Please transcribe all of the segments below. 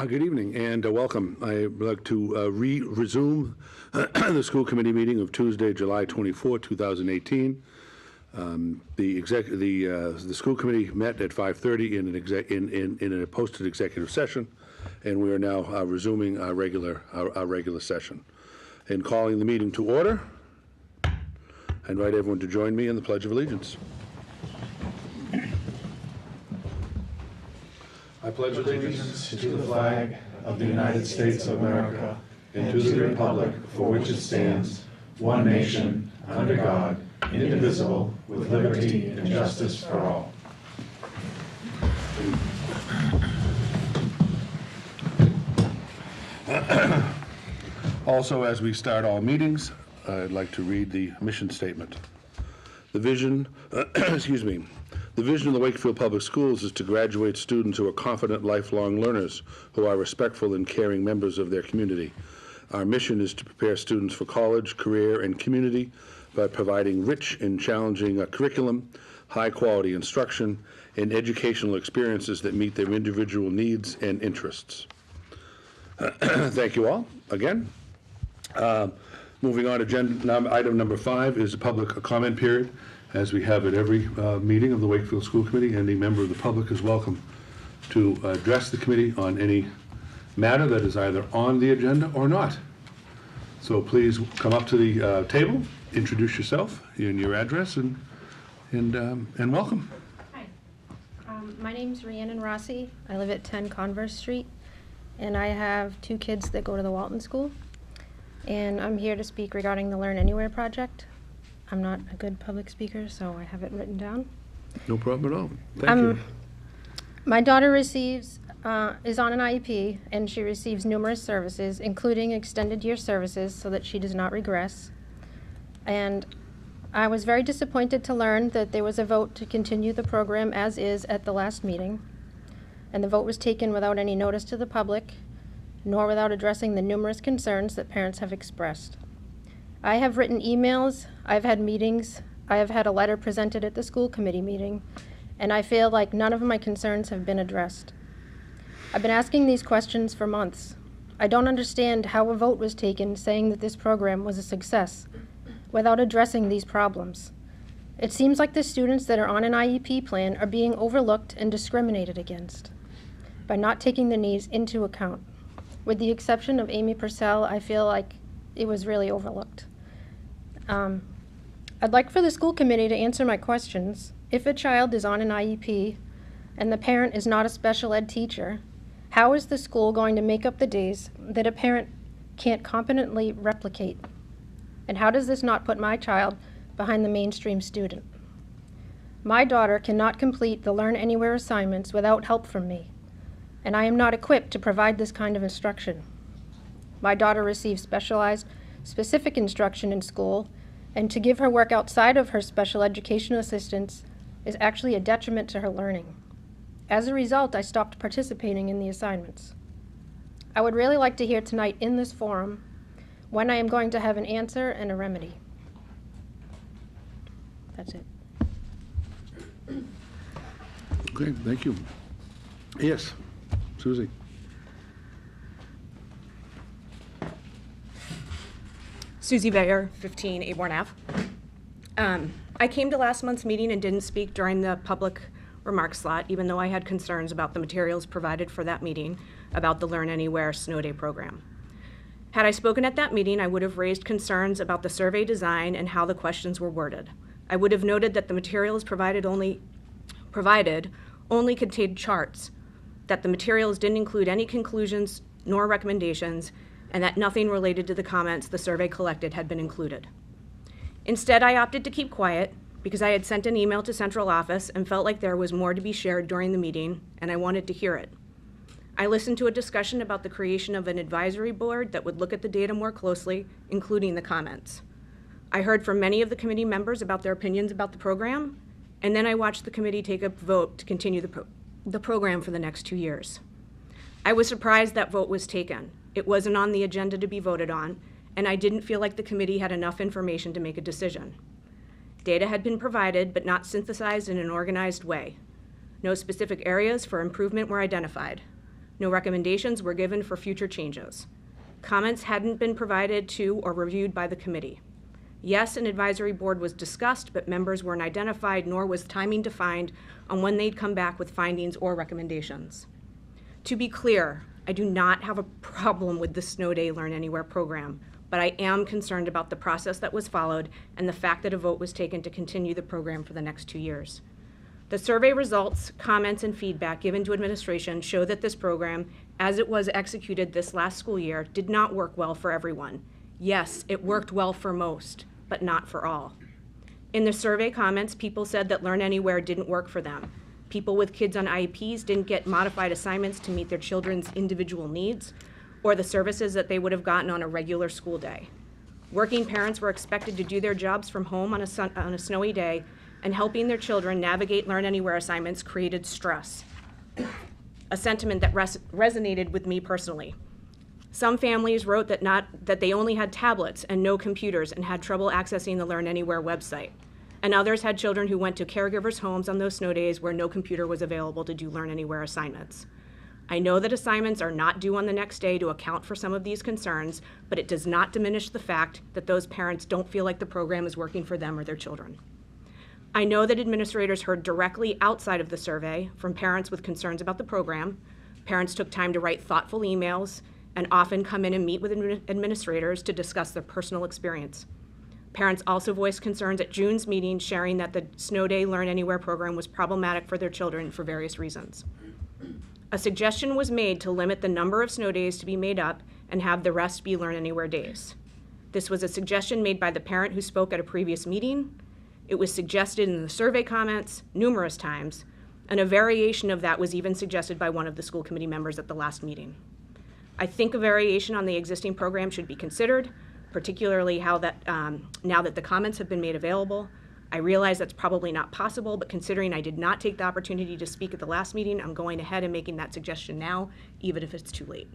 Good evening and welcome. I'd like to resume the school committee meeting of Tuesday, July 24, 2018. The school committee met at 5:30 in a posted executive session, and we are now resuming our regular session. And calling the meeting to order, I invite everyone to join me in the Pledge of Allegiance. I pledge allegiance to the flag of the United States of America and to the republic for which it stands, one nation, under God, indivisible, with liberty and justice for all. Also, as we start all meetings, I'd like to read the mission statement. The vision, The vision of the Wakefield Public Schools is to graduate students who are confident, lifelong learners who are respectful and caring members of their community. Our mission is to prepare students for college, career, and community by providing rich and challenging curriculum, high-quality instruction, and educational experiences that meet their individual needs and interests. Thank you all again. Moving on, item number 5 is a public comment period. As we have at every meeting of the Wakefield School Committee, any member of the public is welcome to address the committee on any matter that is either on the agenda or not. So please come up to the table, introduce yourself and your address, and welcome. Hi, my name's Rhiannon Rossi. I live at 10 Converse Street, and I have 2 kids that go to the Walton School. And I'm here to speak regarding the Learn Anywhere project. I'm not a good public speaker, so I have it written down. No problem at all. Thank you. My daughter is on an IEP, and she receives numerous services, including extended year services, so that she does not regress. And I was very disappointed to learn that there was a vote to continue the program as is at the last meeting. And the vote was taken without any notice to the public, nor without addressing the numerous concerns that parents have expressed. I have written emails, I've had meetings, I have had a letter presented at the school committee meeting, and I feel like none of my concerns have been addressed. I've been asking these questions for months. I don't understand how a vote was taken saying that this program was a success without addressing these problems. It seems like the students that are on an IEP plan are being overlooked and discriminated against by not taking their needs into account. With the exception of Amy Purcell, I feel like it was really overlooked. I'd like for the school committee to answer my questions. If a child is on an IEP and the parent is not a special ed teacher, how is the school going to make up the days that a parent can't competently replicate? And how does this not put my child behind the mainstream student? My daughter cannot complete the Learn Anywhere assignments without help from me, and I am not equipped to provide this kind of instruction. My daughter receives specific instruction in school, and to give her work outside of her special education assistance is actually a detriment to her learning. As a result, I stopped participating in the assignments. I would really like to hear tonight in this forum when I am going to have an answer and a remedy. That's it. Okay, thank you. Yes, Susie. Susie Bayer, 15 Aborn Ave. I came to last month's meeting and didn't speak during the public remarks slot, even though I had concerns about the materials provided for that meeting about the Learn Anywhere Snow Day program. Had I spoken at that meeting, I would have raised concerns about the survey design and how the questions were worded. I would have noted that the materials provided only contained charts, that the materials didn't include any conclusions nor recommendations, and that nothing related to the comments the survey collected had been included. Instead, I opted to keep quiet because I had sent an email to central office and felt like there was more to be shared during the meeting, and I wanted to hear it. I listened to a discussion about the creation of an advisory board that would look at the data more closely, including the comments. I heard from many of the committee members about their opinions about the program, and then I watched the committee take a vote to continue the program for the next 2 years. I was surprised that vote was taken. It wasn't on the agenda to be voted on, and I didn't feel like the committee had enough information to make a decision. Data had been provided, but not synthesized in an organized way. No specific areas for improvement were identified. No recommendations were given for future changes. Comments hadn't been provided to or reviewed by the committee. Yes, an advisory board was discussed, but members weren't identified, nor was timing defined on when they'd come back with findings or recommendations. To be clear, I do not have a problem with the Snow Day Learn Anywhere program, but I am concerned about the process that was followed and the fact that a vote was taken to continue the program for the next 2 years. The survey results, comments, and feedback given to administration show that this program, as it was executed this last school year, did not work well for everyone. Yes, it worked well for most, but not for all. In the survey comments, people said that Learn Anywhere didn't work for them. People with kids on IEPs didn't get modified assignments to meet their children's individual needs or the services that they would have gotten on a regular school day. Working parents were expected to do their jobs from home on a snowy day, and helping their children navigate Learn Anywhere assignments created stress, a sentiment that resonated with me personally. Some families wrote that they only had tablets and no computers and had trouble accessing the Learn Anywhere website. And others had children who went to caregivers' homes on those snow days where no computer was available to do Learn Anywhere assignments. I know that assignments are not due on the next day to account for some of these concerns, but it does not diminish the fact that those parents don't feel like the program is working for them or their children. I know that administrators heard directly outside of the survey from parents with concerns about the program. Parents took time to write thoughtful emails and often come in and meet with administrators to discuss their personal experience. Parents also voiced concerns at June's meeting, sharing that the Snow Day Learn Anywhere program was problematic for their children for various reasons. A suggestion was made to limit the number of snow days to be made up and have the rest be Learn Anywhere days. This was a suggestion made by the parent who spoke at a previous meeting. It was suggested in the survey comments numerous times, and a variation of that was even suggested by one of the school committee members at the last meeting. I think a variation on the existing program should be considered, particularly now that the comments have been made available. I realize that's probably not possible, but considering I did not take the opportunity to speak at the last meeting, I'm going ahead and making that suggestion now, even if it's too late.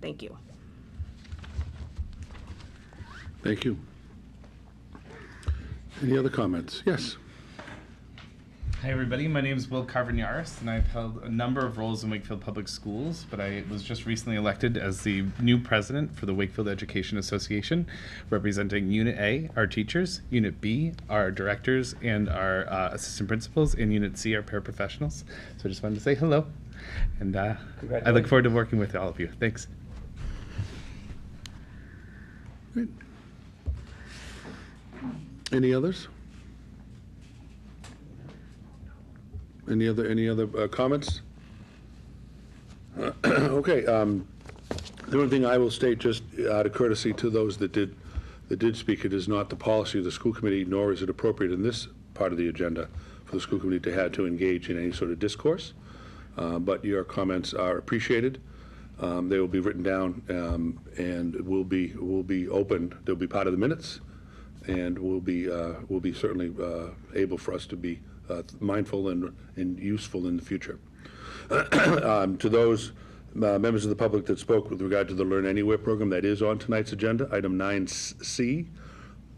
Thank you. Thank you. Any other comments? Yes. Hi everybody, my name is Will Carvin-Yaris and I've held a number of roles in Wakefield Public Schools, but I was just recently elected as the new president for the Wakefield Education Association, representing Unit A, our teachers, Unit B, our directors and our assistant principals, and Unit C, our paraprofessionals. So I just wanted to say hello, and I look forward to working with all of you. Thanks. Great. Any others? Any other comments? Okay. The only thing I will state, just out of courtesy to those that did speak, it is not the policy of the school committee, nor is it appropriate in this part of the agenda for the school committee to have to engage in any sort of discourse. But your comments are appreciated. They will be written down and will be opened. They'll be part of the minutes, and will be certainly able for us to be mindful and useful in the future. To those members of the public that spoke with regard to the Learn Anywhere program, that is on tonight's agenda, item 9C.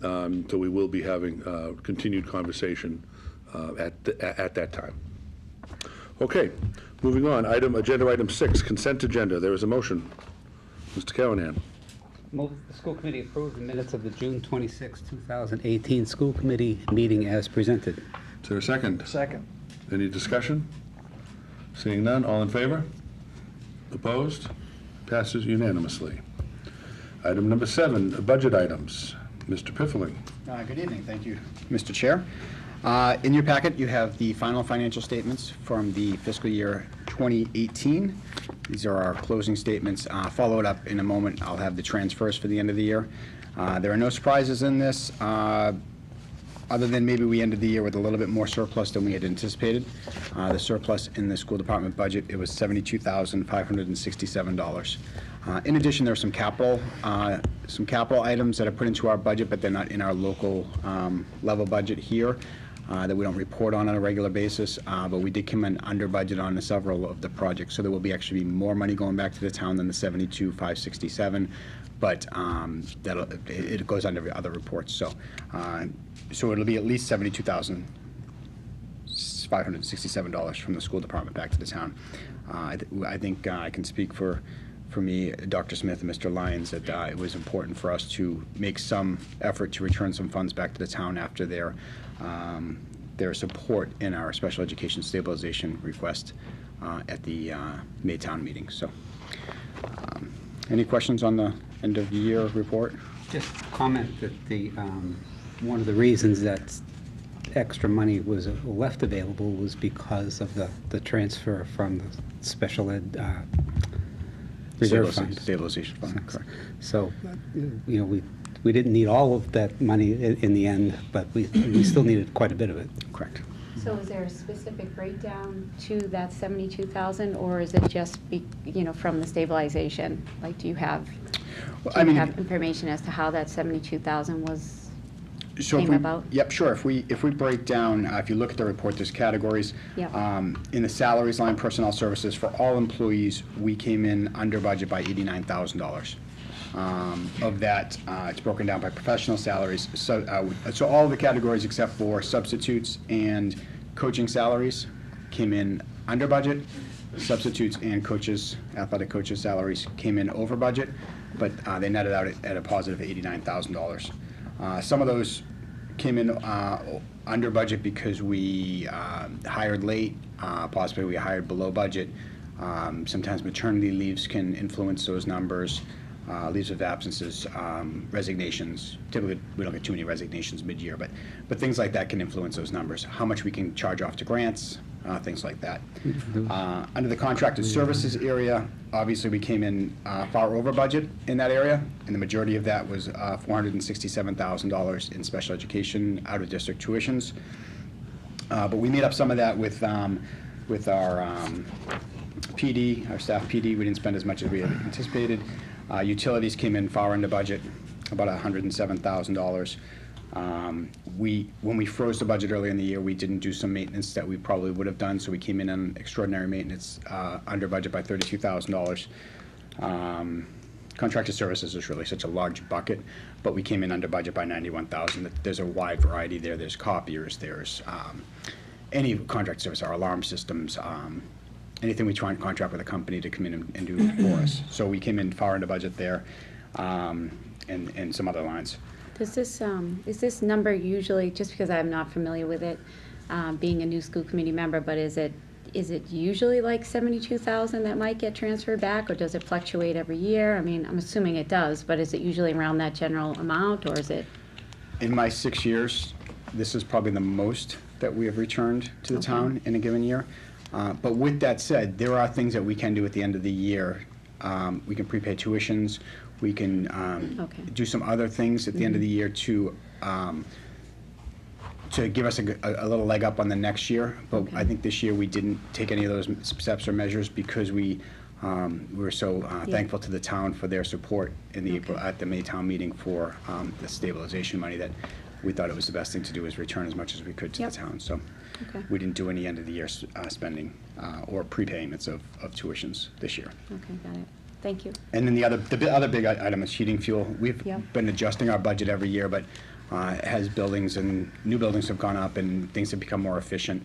So we will be having continued conversation at that time. Okay, moving on. Agenda item 6, consent agenda. There is a motion. Mr. Callanan. Move the school committee approve the minutes of the June 26, 2018 school committee meeting as presented. Is there a second? Second. Any discussion? Seeing none, all in favor? Opposed? Passes unanimously. Item number 7, budget items. Mr. Pfifferling. Good evening. Thank you, Mr. Chair. In your packet, you have the final financial statements from the fiscal year 2018. These are our closing statements. Followed up in a moment, I'll have the transfers for the end of the year. There are no surprises in this, other than maybe we ended the year with a little bit more surplus than we had anticipated. The surplus in the school department budget, it was $72,567. In addition, there are some capital items that are put into our budget, but they're not in our local level budget here. That we don't report on a regular basis, but we did come in under budget on several of the projects, so there will be actually more money going back to the town than the $72,567, but it goes under other reports. So it'll be at least $72,567 from the school department back to the town. I think I can speak for me, Dr. Smith and Mr. Lyons, that it was important for us to make some effort to return some funds back to the town after their support in our special education stabilization request at the May town meeting. So, any questions on the end of the year report? Just comment that the, one of the reasons that extra money was left available was because of the transfer from the special ed reserve fund. Stabilization fund, correct. So, you know, we didn't need all of that money in the end, but we still needed quite a bit of it. Correct. So is there a specific breakdown to that 72,000, or is it just, you know, from the stabilization? Like, do you have, have information as to how that 72,000 was, came about? Yep, sure. If we break down, if you look at the report, there's categories. Yep. In the salaries line, personnel services, for all employees, we came in under budget by $89,000. Of that, it's broken down by professional salaries. So all the categories except for substitutes and coaching salaries came in under budget. Substitutes and coaches, athletic coaches' salaries came in over budget, but they netted out at a positive $89,000. Some of those came in under budget because we hired late, possibly we hired below budget. Sometimes maternity leaves can influence those numbers. Leaves of absences, resignations. Typically, we don't get too many resignations mid-year, but things like that can influence those numbers. How much we can charge off to grants, things like that. Under the contracted services area, obviously we came in far over budget in that area, and the majority of that was $467,000 in special education out-of-district tuitions. But we made up some of that with our PD, our staff PD. We didn't spend as much as we had anticipated. Utilities came in far under budget, about $107,000. When we froze the budget earlier in the year, we didn't do some maintenance that we probably would have done, so we came in on extraordinary maintenance under budget by $32,000. Contracted services is really such a large bucket, but we came in under budget by $91,000. There's a wide variety there. There's copiers, there's any contract service, our alarm systems, anything we try and contract with a company to come in and do for us. So we came in far into budget there, and some other lines. Does this, is this number usually, just because I'm not familiar with it, being a new school committee member, but is it usually like 72,000 that might get transferred back, or does it fluctuate every year? I mean, I'm assuming it does, but is it usually around that general amount, or is it? In my 6 years, this is probably the most that we have returned to the town in a given year. But with that said, there are things that we can do at the end of the year. We can prepay tuitions. We can do some other things at the end of the year to give us a little leg up on the next year. But I think this year we didn't take any of those steps or measures because we were so thankful to the town for their support in the April at the May town meeting for the stabilization money, that we thought it was the best thing to do is return as much as we could to the town. So we didn't do any end of the year spending or prepayments of tuitions this year. Okay, got it. Thank you. And then the other big item is heating fuel. We've been adjusting our budget every year, but as buildings and new buildings have gone up and things have become more efficient,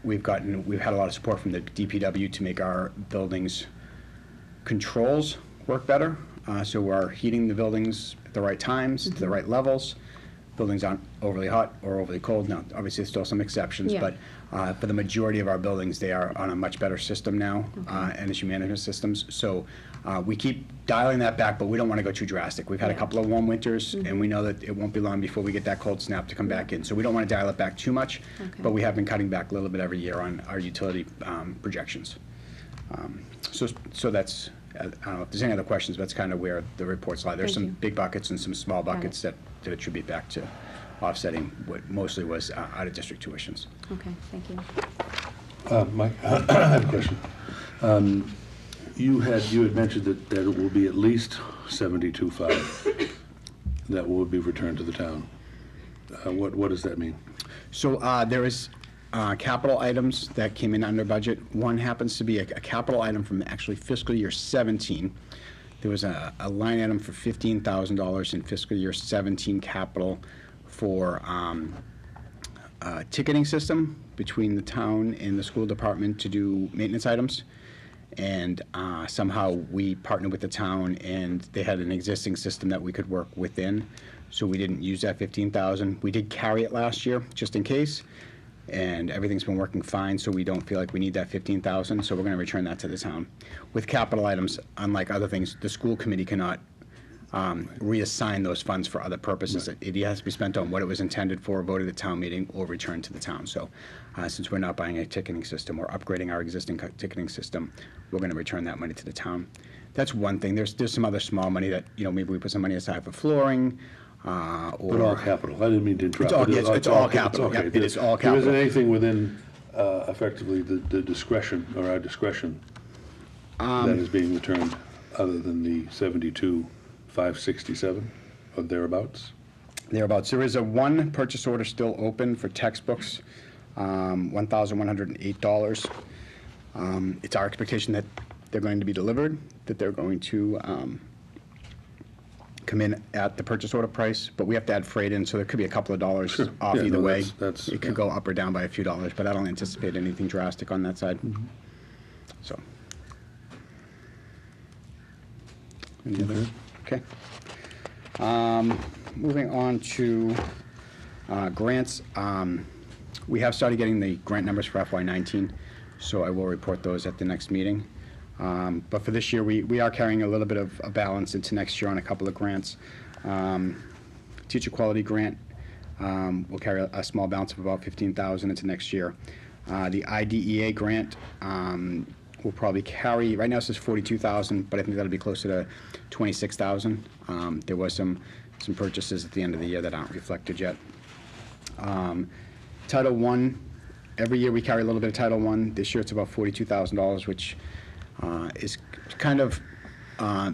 we've had a lot of support from the DPW to make our buildings controls work better. So we're heating the buildings at the right times, to the right levels. Buildings aren't overly hot or overly cold. Now, obviously, there's still some exceptions, but for the majority of our buildings, they are on a much better system now, energy management systems. So we keep dialing that back, but we don't want to go too drastic. We've had a couple of warm winters, and we know that it won't be long before we get that cold snap to come back in. So we don't want to dial it back too much, but we have been cutting back a little bit every year on our utility projections. So that's, I don't know if there's any other questions, but that's kind of where the reports lie. There's some big buckets and some small buckets that attribute back to offsetting what mostly was out-of-district tuitions. Okay, thank you. Mike, I have a question. You had mentioned that it will be at least 72.5 that will be returned to the town. What does that mean? So there is capital items that came in under budget. One happens to be a capital item from actually fiscal year 17. There was a line item for $15,000 in fiscal year 17 capital for a ticketing system between the town and the school department to do maintenance items. And somehow we partnered with the town, and they had an existing system that we could work within. So we didn't use that 15,000. We did carry it last year, just in case. And everything's been working fine, so we don't feel like we need that 15,000, so we're gonna return that to the town. With capital items, unlike other things, the school committee cannot reassign those funds for other purposes. It has to be spent on what it was intended for, voted at town meeting, or returned to the town. So since we're not buying a ticketing system or upgrading our existing ticketing system, we're gonna return that money to the town. That's one thing. There's some other small money that, maybe we put some money aside for flooring, But all capital. I didn't mean to interrupt. It's all capital. Okay. Yep, it is all There isn't capital. anything within, effectively, the discretion, or our discretion, that is being returned, other than the 72,567, or thereabouts? Thereabouts. There is one purchase order still open for textbooks, $1,108. It's our expectation that they're going to be delivered, that they're going to come in at the purchase order price, but we have to add freight in, so there could be a couple of dollars Sure. off Yeah, either no, way. that's- It could go up or down by a few dollars, but I don't anticipate anything drastic on that side. So. Any other? Okay. Moving on to grants. We have started getting the grant numbers for FY19, so I will report those at the next meeting. But for this year, we are carrying a little bit of a balance into next year on a couple of grants. Teacher quality grant, will carry a small balance of about 15,000 into next year. The IDEA grant, will probably carry, right now it says 42,000, but I think that'll be closer to 26,000. There was some purchases at the end of the year that aren't reflected yet. Title I, every year we carry a little bit of Title I. This year it's about $42,000, which is kind of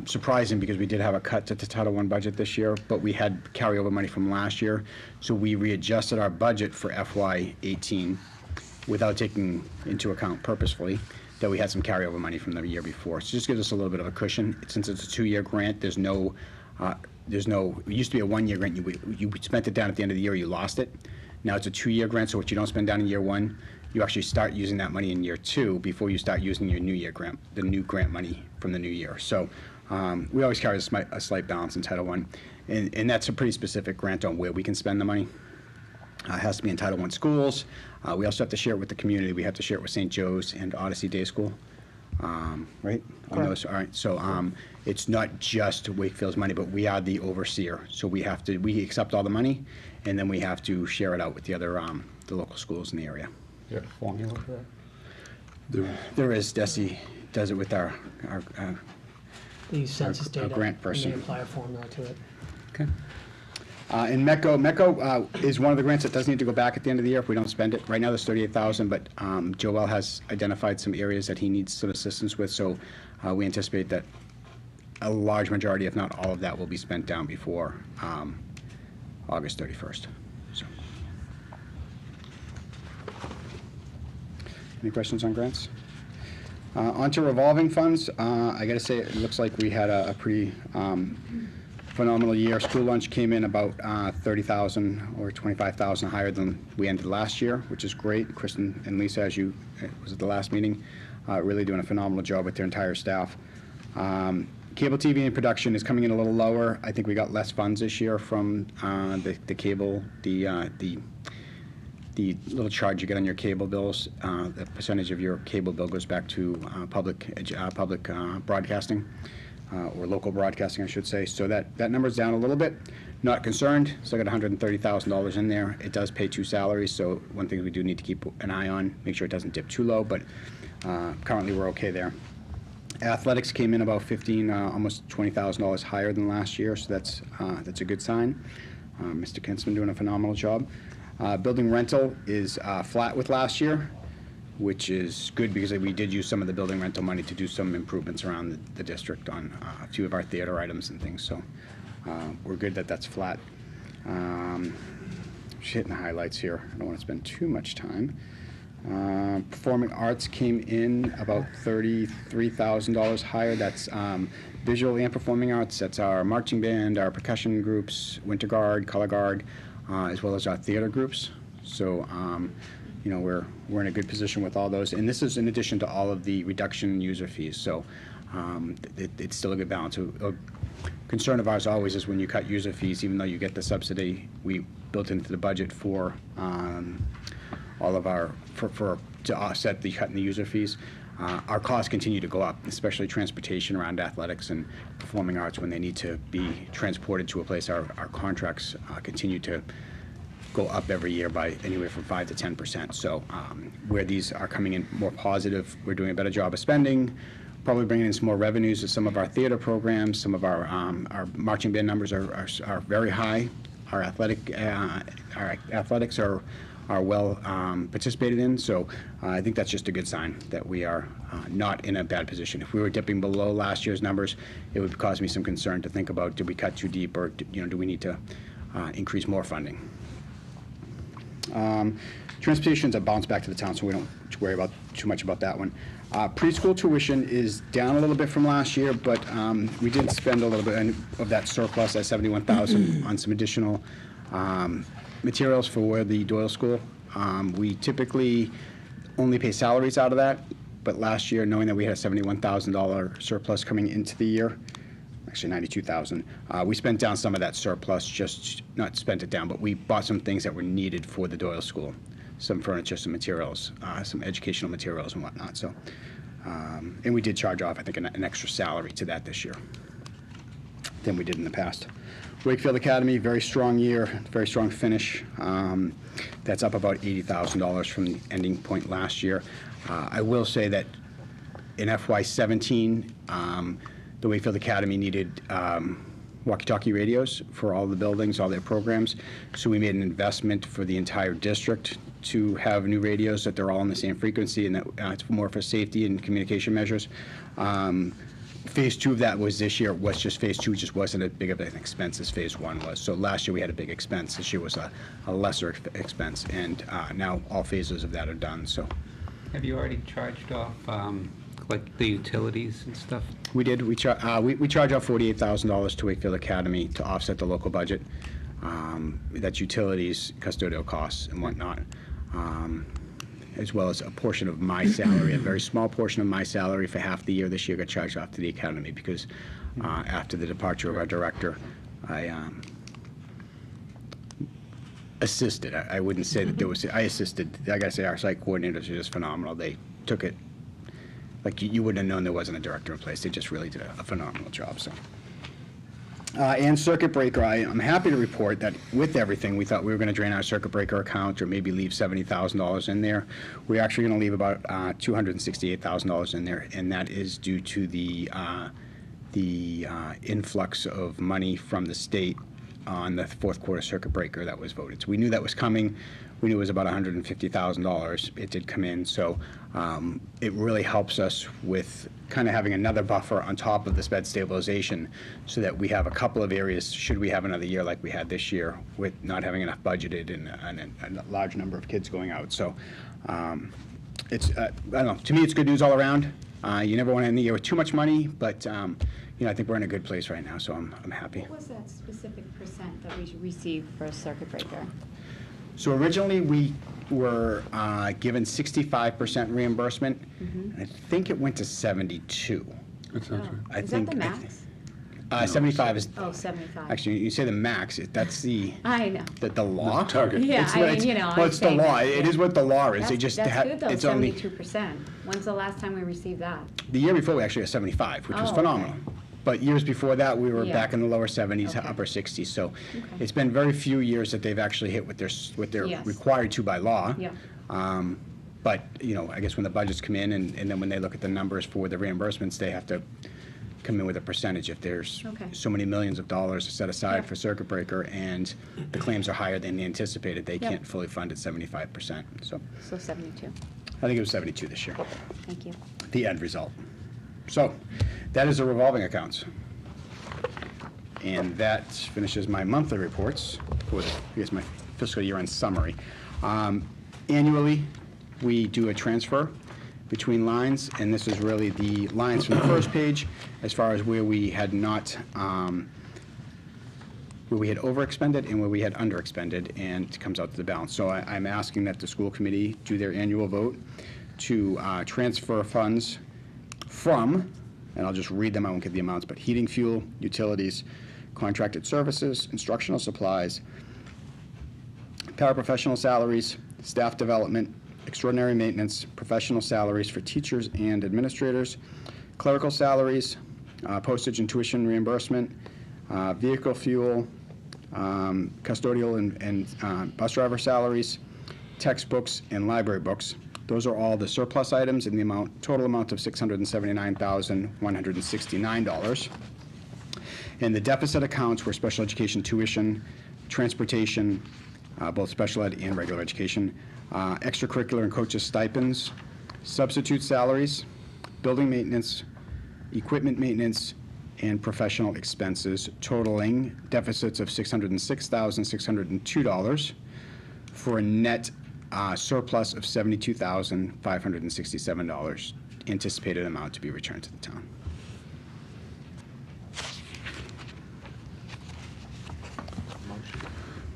surprising because we did have a cut to the Title I budget this year, but we had carryover money from last year. So we readjusted our budget for FY18 without taking into account purposefully that we had some carryover money from the year before. So it just gives us a little bit of a cushion. Since it's a 2-year grant, there's no, it used to be a 1-year grant. You spent it down at the end of the year, you lost it. Now it's a 2-year grant, so what you don't spend down in year 1, you actually start using that money in year 2 before you start using your new year grant, the new grant money from the new year. So we always carry a slight balance in Title I, and that's a pretty specific grant on where we can spend the money. It has to be in Title I schools. We also have to share it with the community. We have to share it with St. Joe's and Odyssey Day School, right? On those, all right. So it's not just Wakefield's money, but we are the overseer. So we accept all the money, and then we have to share it out with the other the local schools in the area. Is there a formula for that? There is. Desi does it with our They use census our data. grant person. And they apply a formula to it. Okay. And MECO is one of the grants that does need to go back at the end of the year if we don't spend it. Right now, there's 38,000, but Joel has identified some areas that he needs some assistance with, so we anticipate that a large majority, if not all of that, will be spent down before August 31st. So. Any questions on grants? On to revolving funds. I gotta say, it looks like we had a pretty phenomenal year. School lunch came in about 30,000 or 25,000 higher than we ended last year, which is great. Kristen and Lisa, as you was at the last meeting, really doing a phenomenal job with their entire staff. Cable TV and production is coming in a little lower. I think we got less funds this year from the cable, the little charge you get on your cable bills. The percentage of your cable bill goes back to public broadcasting. Or local broadcasting, I should say. So that number's down a little bit. Not concerned. Still got $130,000 in there. It does pay 2 salaries, so one thing we do need to keep an eye on, make sure it doesn't dip too low, but currently we're okay there. Athletics came in about almost $20,000 higher than last year, so that's a good sign. Mr. Kinsman doing a phenomenal job. Building rental is flat with last year, which is good because we did use some of the building rental money to do some improvements around the district on a few of our theater items and things. So we're good that that's flat. Just hitting the highlights here. I don't want to spend too much time. Performing arts came in about $33,000 higher. That's visual and performing arts. That's our marching band, our percussion groups, winter guard, color guard, as well as our theater groups. So you know, we're in a good position with all those. And this is in addition to all of the reduction in user fees, so it's still a good balance. A concern of ours always is when you cut user fees, even though you get the subsidy, we built into the budget for all of our, to offset the cut in the user fees. Our costs continue to go up, especially transportation around athletics and performing arts when they need to be transported to a place. Our contracts continue to go up every year by anywhere from 5 to 10%. So where these are coming in more positive, we're doing a better job of spending, probably bringing in some more revenues to some of our theater programs. Some of our marching band numbers are very high. Our athletics are well participated in, so I think that's just a good sign that we are not in a bad position. If we were dipping below last year's numbers, it would cause me some concern to think about, did we cut too deep, or do we need to increase more funding? Transportation's a bounce back to the town, so we don't worry about too much about that one. Preschool tuition is down a little bit from last year, but we did spend a little bit of that surplus, that $71,000, on some additional materials for the Doyle School. We typically only pay salaries out of that, but last year, knowing that we had a $71,000 surplus coming into the year, actually $92,000, we spent down some of that surplus, just not spent it down, but we bought some things that were needed for the Doyle School, some furniture, some materials, some educational materials and whatnot. So, and we did charge off, I think, an extra salary to that this year than we did in the past. Wakefield Academy, very strong year, very strong finish. That's up about $80,000 from the ending point last year. I will say that in FY17, the Wakefield Academy needed walkie-talkie radios for all the buildings, all their programs. So we made an investment for the entire district to have new radios that they're all on the same frequency, and that it's more for safety and communication measures. Phase 2 of that was this year. Was just phase 2 just wasn't as big of an expense as phase 1 was. So last year we had a big expense. This year was a lesser expense, and now all phases of that are done. So, Have you already charged off like the utilities and stuff? we did. We charge off $48,000 to Wakefield Academy to offset the local budget. That's utilities, custodial costs, and whatnot. As well as a portion of my salary, a very small portion of my salary for half the year this year got charged off to the academy because after the departure of our director, I assisted. I wouldn't say that there was, I assisted. I gotta say, our site coordinators are just phenomenal. They took it, like you wouldn't have known there wasn't a director in place. They just really did a phenomenal job, so. And circuit breaker, I'm happy to report that with everything, we thought we were going to drain our circuit breaker account or maybe leave $70,000 in there. We're actually going to leave about $268,000 in there, and that is due to the influx of money from the state on the fourth quarter circuit breaker that was voted. So we knew that was coming. We knew it was about $150,000. It did come in, so it really helps us with kind of having another buffer on top of the sped stabilization, so that we have a couple of areas, should we have another year like we had this year, with not having enough budgeted and a large number of kids going out. So it's, I don't know, to me it's good news all around. You never want to end the year with too much money, but you know, I think we're in a good place right now, so I'm happy. What was that specific percent that we received for a circuit breaker? So originally, we were given 65% reimbursement. I think it went to 72. That sounds right. Is that the max? 75 is, Oh, 75. actually, you say the max, that's the I know. the law. Target. Yeah, It's I what mean, it's- you know, well, I'm it's the saying law. that, It yeah. is what the law is. They just That's have, good, though, it's only, 72%. When's the last time we received that? the year before, we actually had 75, which was Oh, phenomenal. okay. But years before that, we were Yeah. back in the lower 70s, Okay. upper 60s. So Okay. it's been very few years that they've actually hit what they're Yes. required to by law. Yeah. But, you know, I guess when the budgets come in and then when they look at the numbers for the reimbursements, they have to come in with a percentage. If there's Okay. so many millions of dollars set aside Yep. for circuit breaker and the claims are higher than they anticipated, they Yep. can't fully fund at 75%. So So 72. I think it was 72 this year, Thank you. the end result. So that is the revolving accounts. And that finishes my monthly reports for, I guess, my fiscal year-end summary. Annually, we do a transfer between lines, and this is really the lines from the first page as far as where we had not where we had overexpended and where we had underexpended, and it comes out to the balance. So I'm asking that the school committee do their annual vote to transfer funds from, and I'll just read them, I won't give the amounts, but heating, fuel, utilities, contracted services, instructional supplies, paraprofessional salaries, staff development, extraordinary maintenance, professional salaries for teachers and administrators, clerical salaries, postage and tuition reimbursement, vehicle fuel, custodial and bus driver salaries, textbooks, and library books. Those are all the surplus items in the total amount of $679,169. And the deficit accounts were special education tuition, transportation, both special ed and regular education, extracurricular and coaches stipends, substitute salaries, building maintenance, equipment maintenance, and professional expenses, totaling deficits of $606,602 for a net surplus of $72,567, anticipated amount to be returned to the town.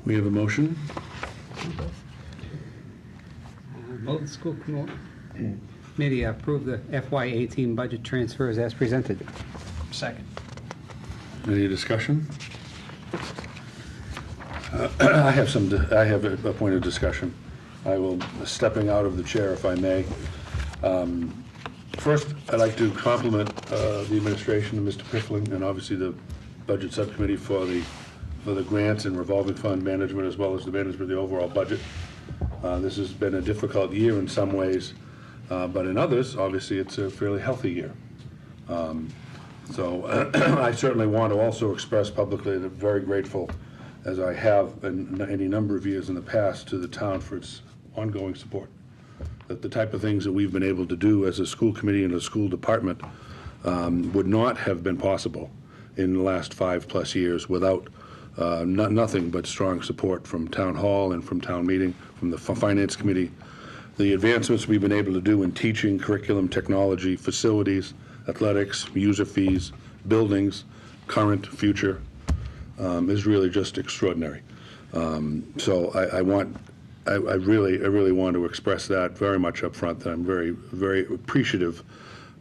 We have a motion. Will the school committee approve the FY18 budget transfers as presented? Second. Any discussion? I have a point of discussion. I will, stepping out of the chair if I may. First, I'd like to compliment the administration and Mr. Pfifferling, and obviously the budget subcommittee for the grants and revolving fund management, as well as the management of the overall budget. This has been a difficult year in some ways, but in others, obviously, it's a fairly healthy year. So I certainly want to also express publicly that I'm very grateful, as I have in any number of years in the past, to the town for its ongoing support. That the type of things that we've been able to do as a school committee and a school department would not have been possible in the last 5+ years without nothing but strong support from town hall and from town meeting, from the finance committee. The advancements we've been able to do in teaching, curriculum, technology, facilities, athletics, user fees, buildings, current, future, is really just extraordinary. So I really want to express that very much up front, that I'm very, very appreciative,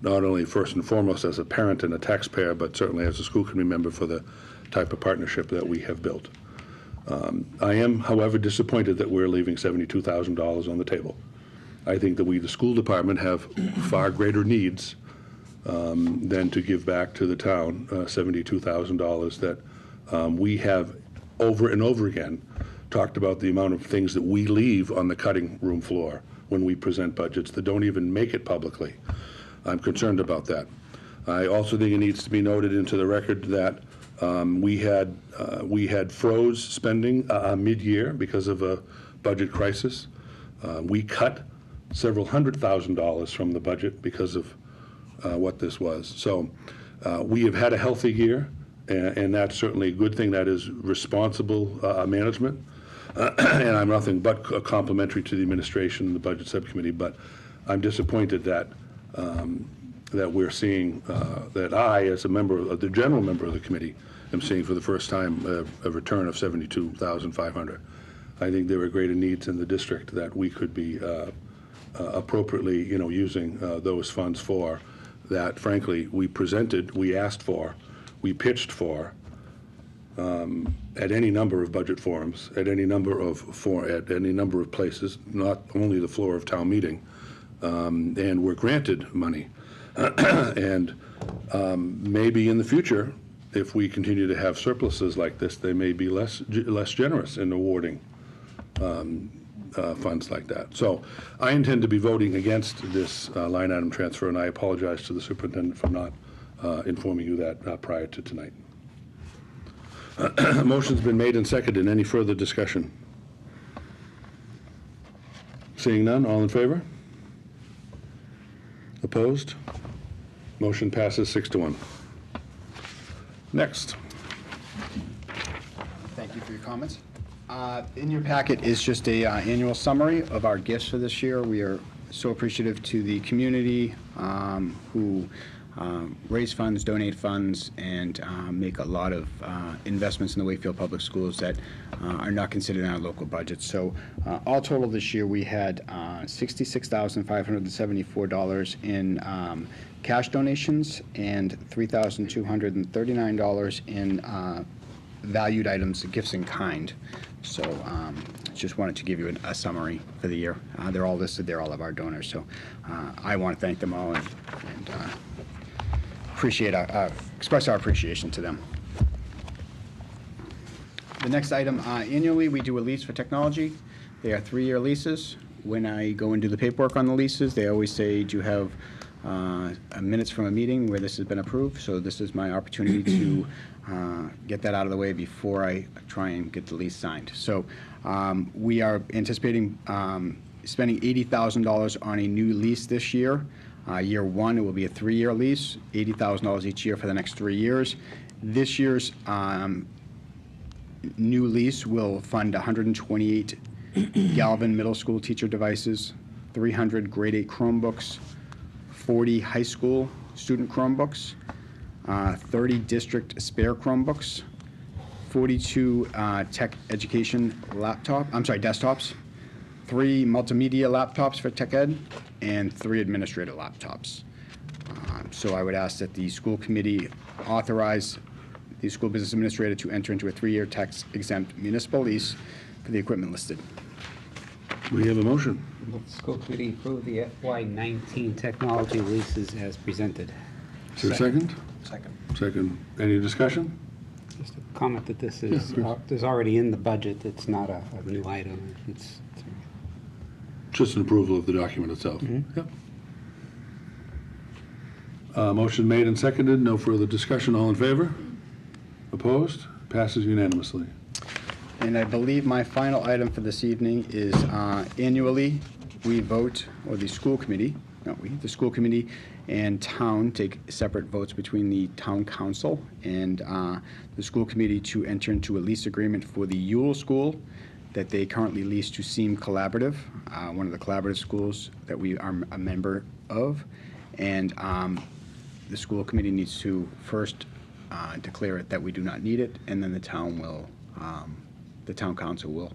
not only first and foremost as a parent and a taxpayer, but certainly as a school committee member for the type of partnership that we have built. I am, however, disappointed that we're leaving $72,000 on the table. I think that we, the school department, have far greater needs than to give back to the town $72,000 that we have over and over again talked about the amount of things that we leave on the cutting room floor when we present budgets that don't even make it publicly. I'm concerned about that. I also think it needs to be noted into the record that we had froze spending mid-year because of a budget crisis. We cut several $100,000 from the budget because of what this was. So we have had a healthy year, and that's certainly a good thing. That is responsible management. And I'm nothing but complimentary to the administration and the budget subcommittee, but I'm disappointed that that we're seeing, that I, as a member of the general member of the committee, am seeing for the first time a return of $72,500. I think there are greater needs in the district that we could be appropriately, using those funds for, that frankly we presented, we asked for, we pitched for at any number of budget forums, at any number of places, not only the floor of town meeting, and were granted money. And maybe in the future, if we continue to have surpluses like this, they may be less generous in awarding funds like that. So I intend to be voting against this line item transfer, and I apologize to the superintendent for not informing you that prior to tonight. Motion's been made and seconded. Any further discussion? Seeing none, all in favor? Opposed? Motion passes 6-1. Next. Thank you for your comments. In your packet is just a annual summary of our gifts for this year. We are so appreciative to the community who raise funds, donate funds, and make a lot of investments in the Wakefield Public Schools that are not considered in our local budget. So all total this year, we had $66,574 in cash donations and $3,239 in valued items, gifts in kind. So just wanted to give you a summary for the year. They're all listed there, all of our donors. So I want to thank them all and express our appreciation to them. The next item, annually, we do a lease for technology. They are 3-year leases. When I go and do the paperwork on the leases, they always say, do you have minutes from a meeting where this has been approved? So this is my opportunity to get that out of the way before I try and get the lease signed. So we are anticipating spending $80,000 on a new lease this year. Year one, it will be a 3-year lease, $80,000 each year for the next 3 years. This year's new lease will fund 128 Galvin Middle School teacher devices, 300 grade 8 Chromebooks, 40 high school student Chromebooks, 30 district spare Chromebooks, 42 tech education desktops, 3 multimedia laptops for tech ed, and 3 administrator laptops. So I would ask that the school committee authorize the school business administrator to enter into a 3-year tax-exempt municipal lease for the equipment listed. We have a motion. Will the school committee approve the FY19 technology leases as presented? Is there a second? Second. Second. Any discussion? Just a comment that this is, Yeah, there's already in the budget, it's not a new item. It's Just an approval of the document itself. Yep. Motion made and seconded. No further discussion. All in favor? Opposed? Passes unanimously. And I believe my final item for this evening is annually we vote, or the school committee, not we, the school committee and town take separate votes between the town council and the school committee to enter into a lease agreement for the Ewell School that they currently lease to Seam Collaborative, one of the collaborative schools that we are a member of. And the school committee needs to first declare it that we do not need it, and then the town council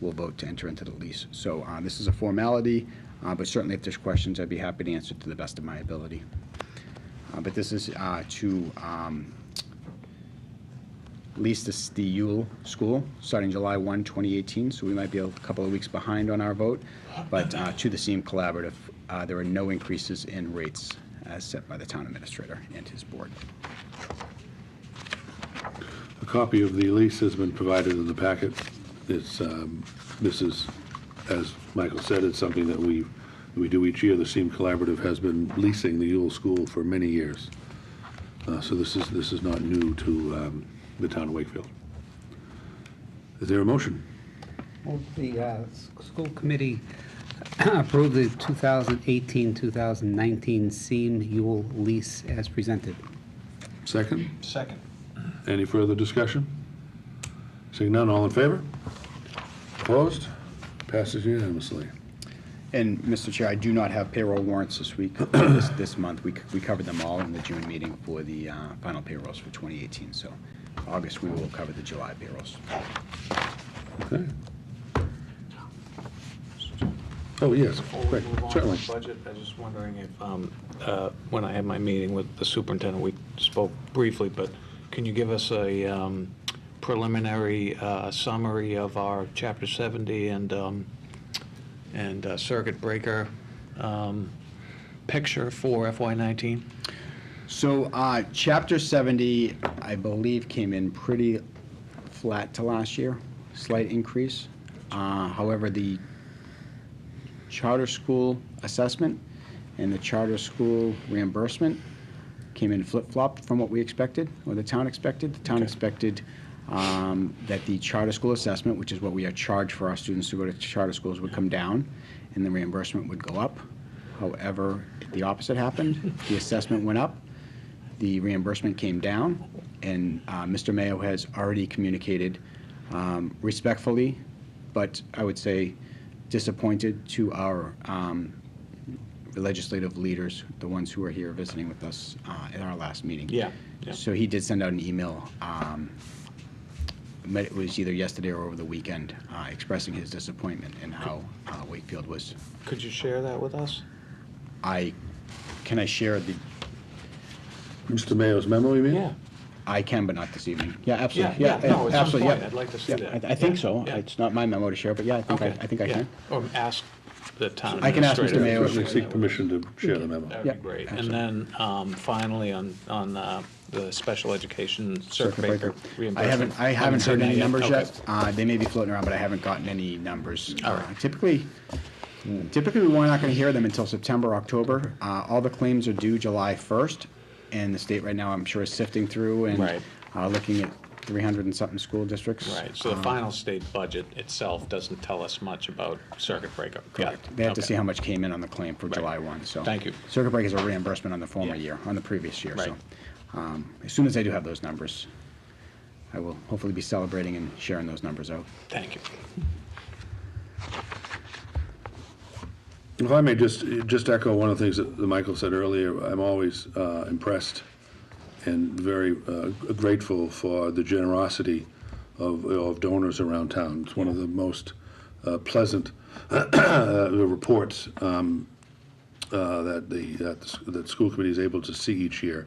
will vote to enter into the lease. So this is a formality, but certainly if there's questions, I'd be happy to answer to the best of my ability. But this is to lease the Ewell School starting July 1, 2018, so we might be a couple of weeks behind on our vote, but to the Seam Collaborative, there are no increases in rates as set by the town administrator and his board. A copy of the lease has been provided in the packet. This is, as Michael said, it's something that we do each year. The Seam Collaborative has been leasing the Ewell School for many years. So this is not new to the town of Wakefield. Is there a motion? Will the school committee approve the 2018-2019 Seam Ewell lease as presented? Second? Second. Any further discussion? Seeing none, all in favor? Opposed? Passes unanimously. And, Mr. Chair, I do not have payroll warrants this week, this month. We covered them all in the June meeting for the final payrolls for 2018. So August, we will cover the July payrolls. Okay. Oh, yes, Before we quick, move on certainly. to the budget, I was just wondering if, when I had my meeting with the superintendent, we spoke briefly, but can you give us a preliminary summary of our Chapter 70 and circuit breaker picture for FY19? So Chapter 70, I believe, came in pretty flat to last year, slight increase. However, the charter school assessment and the charter school reimbursement came in flip-flopped from what we expected, or the town expected. The town expected that the charter school assessment, which is what we are charged for our students to go to charter schools, would come down, and the reimbursement would go up. However, the opposite happened. The assessment went up, the reimbursement came down, and Mr. Mayo has already communicated respectfully, but I would say disappointed to our legislative leaders, the ones who were here visiting with us at our last meeting. Yeah, yeah. So he did send out an email, it was either yesterday or over the weekend, expressing his disappointment in how Wakefield was. Could you share that with us? Can I share the, Mr. Mayo's memo, you mean? Yeah. I can, but not this evening. Yeah, absolutely. Yeah, no, at some absolutely, point, yeah. I'd like to see Yeah, that. I think Yeah, so. yeah. It's not my memo to share, but yeah, Okay. I think I yeah. can. Or ask the town I can ask Mr. administrator. Mayo. Certainly seek permission to share the memo. That'd Yeah, be great. absolutely. And then finally, on the special education circuit Circuit breaker breaker. reimbursement. I haven't seen heard any that numbers Okay. yet. They may be floating around, but I haven't gotten any numbers. All right. Typically, we're not going to hear them until September, October. All the claims are due July 1st, and the state right now, I'm sure, is sifting through and Right. looking at 300 and something school districts. Right, so the final state budget itself doesn't tell us much about circuit breaker. Correct. They have to Okay. see how much came in on the claim for Right. July 1, so. Thank you. Circuit breaker is a reimbursement on the former Yeah. year, on the previous year, so. Right. As soon as I do have those numbers, I will hopefully be celebrating and sharing those numbers out. Thank you. If I may just echo one of the things that Michael said earlier, I'm always impressed and very grateful for the generosity of donors around town. It's one of the most pleasant reports that school committee is able to see each year,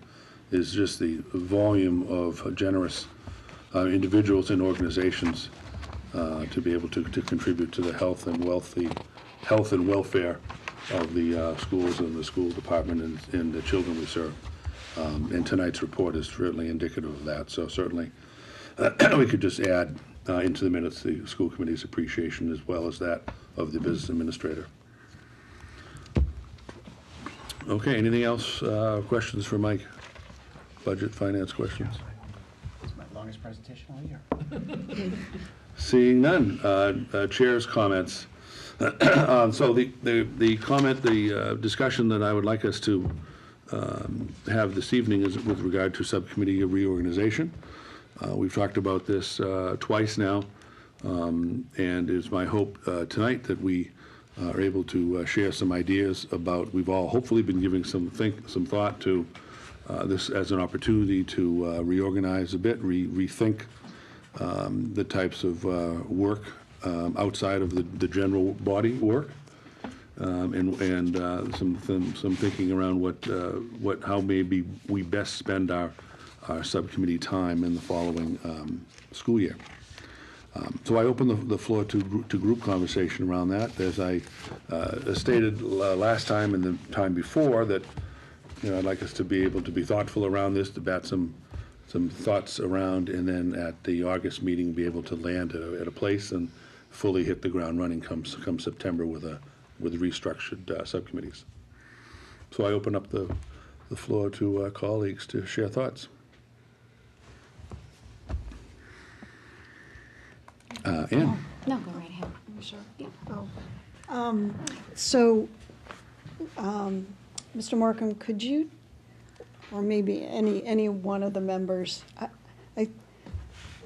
is just the volume of generous individuals and organizations to be able to contribute to the health and welfare of the schools and the school department and the children we serve. And tonight's report is certainly indicative of that. So certainly, we could just add into the minutes the school committee's appreciation as well as that of the business administrator. Okay, anything else? Questions for Mike? Budget, finance questions? It's my longest presentation all year. Seeing none, chair's comments. So the discussion that I would like us to have this evening is with regard to subcommittee reorganization. We've talked about this twice now, and it's my hope tonight that we are able to share some ideas about, we've all hopefully been giving some thought to this as an opportunity to reorganize a bit, rethink the types of work outside of the general body work, and some thinking around how maybe we best spend our subcommittee time in the following school year. So I open the floor to group conversation around that. As I stated last time and the time before, that I'd like us to be able to be thoughtful around this, to bat some thoughts around, and then at the August meeting be able to land at a place and fully hit the ground running come September with restructured subcommittees. So I open up the floor to colleagues to share thoughts. Ann? No, go right ahead. Sure. So, Mr. Markham, could you, or maybe any one of the members,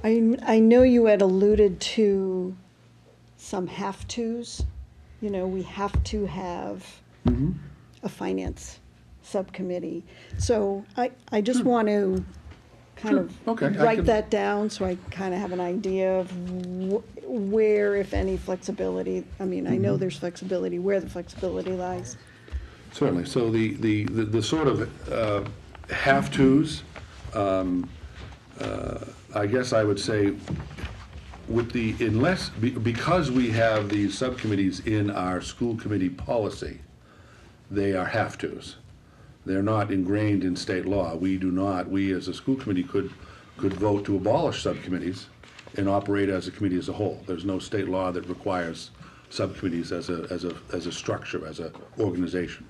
I know you had alluded to some have-tos. We have to have a finance subcommittee. So I just want to kind of Okay, write that down so I kind of have an idea of where, if any, flexibility. I mean, I know there's flexibility, where the flexibility lies. Certainly. So the sort of have-tos, I guess I would say, because we have these subcommittees in our school committee policy, they are have-tos. They're not ingrained in state law. We as a school committee could vote to abolish subcommittees and operate as a committee as a whole. There's no state law that requires subcommittees as a structure, as an organization.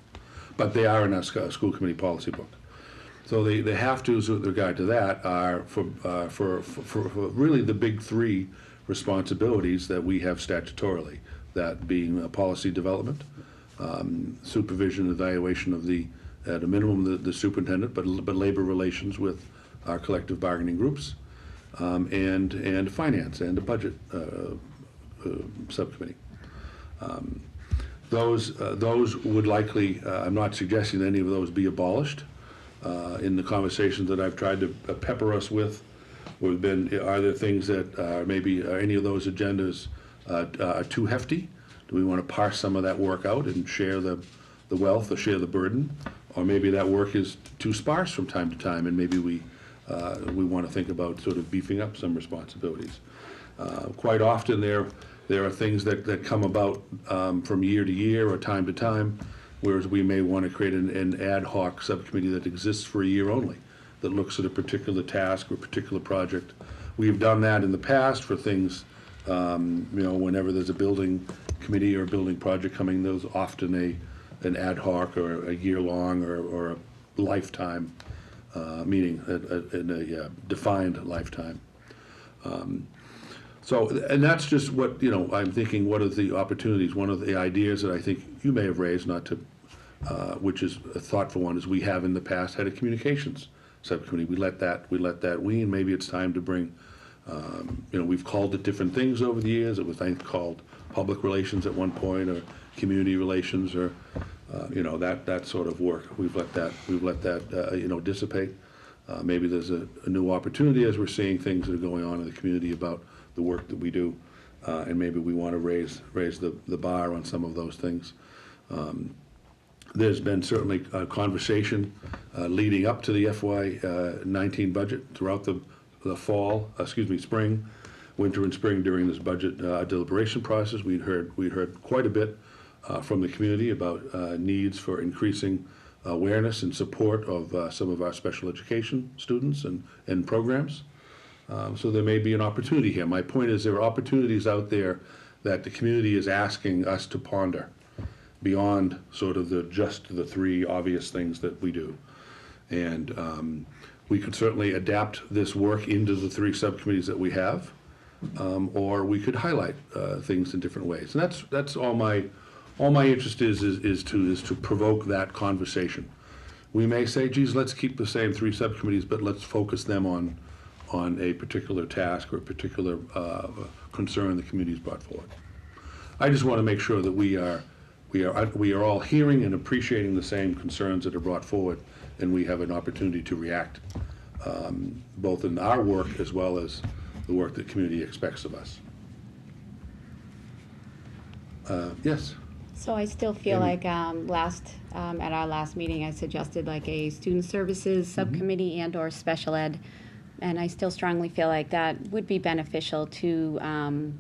But they are in our school committee policy book. So the have-tos with regard to that are for really the big three responsibilities that we have statutorily, that being policy development, supervision, evaluation of at a minimum, the superintendent, but labor relations with our collective bargaining groups, and finance and a budget subcommittee. Those would likely, I'm not suggesting any of those be abolished. In the conversations that I've tried to pepper us with, we've been, are there things that maybe are any of those agendas are too hefty? Do we want to parse some of that work out and share the wealth or share the burden? Or maybe that work is too sparse from time to time, and maybe we want to think about sort of beefing up some responsibilities. Quite often there are things that come about from year to year or time to time, whereas we may want to create an ad hoc subcommittee that exists for a year only, that looks at a particular task or particular project. We've done that in the past for things, whenever there's a building committee or a building project coming, there's often an ad hoc or a year-long or a lifetime meeting, in a defined lifetime. And that's just what, I'm thinking, what are the opportunities? One of the ideas that I think you may have raised, which is a thoughtful one, is we have in the past had a communications subcommittee. We let that wean. Maybe it's time to bring, we've called it different things over the years. It was, I think, called public relations at one point, or community relations, or, that sort of work. We've let that dissipate. Maybe there's a new opportunity as we're seeing things that are going on in the community about the work that we do, and maybe we want to raise the bar on some of those things. There's been certainly a conversation leading up to the FY19 budget throughout the spring, winter and spring, during this budget deliberation process. We'd heard quite a bit from the community about needs for increasing awareness and support of some of our special education students and programs. So there may be an opportunity here. My point is, there are opportunities out there that the community is asking us to ponder beyond sort of just the three obvious things that we do. And we could certainly adapt this work into the three subcommittees that we have, or we could highlight things in different ways. And that's all my interest is to provoke that conversation. We may say, geez, let's keep the same three subcommittees, but let's focus them on a particular task or a particular concern the community's brought forward. I just want to make sure that we are all hearing and appreciating the same concerns that are brought forward, and we have an opportunity to react, both in our work as well as the work the community expects of us. Yes? So I still feel like at our last meeting, I suggested like a student services subcommittee and or special ed. And I still strongly feel like that would be beneficial to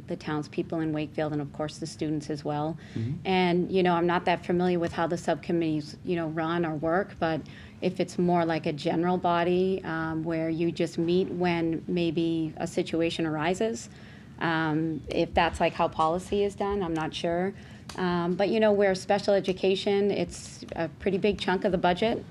the townspeople in Wakefield, and of course the students as well. And, I'm not that familiar with how the subcommittees, run or work, but if it's more like a general body where you just meet when maybe a situation arises, if that's like how policy is done, I'm not sure. But, where special education, it's a pretty big chunk of the budget.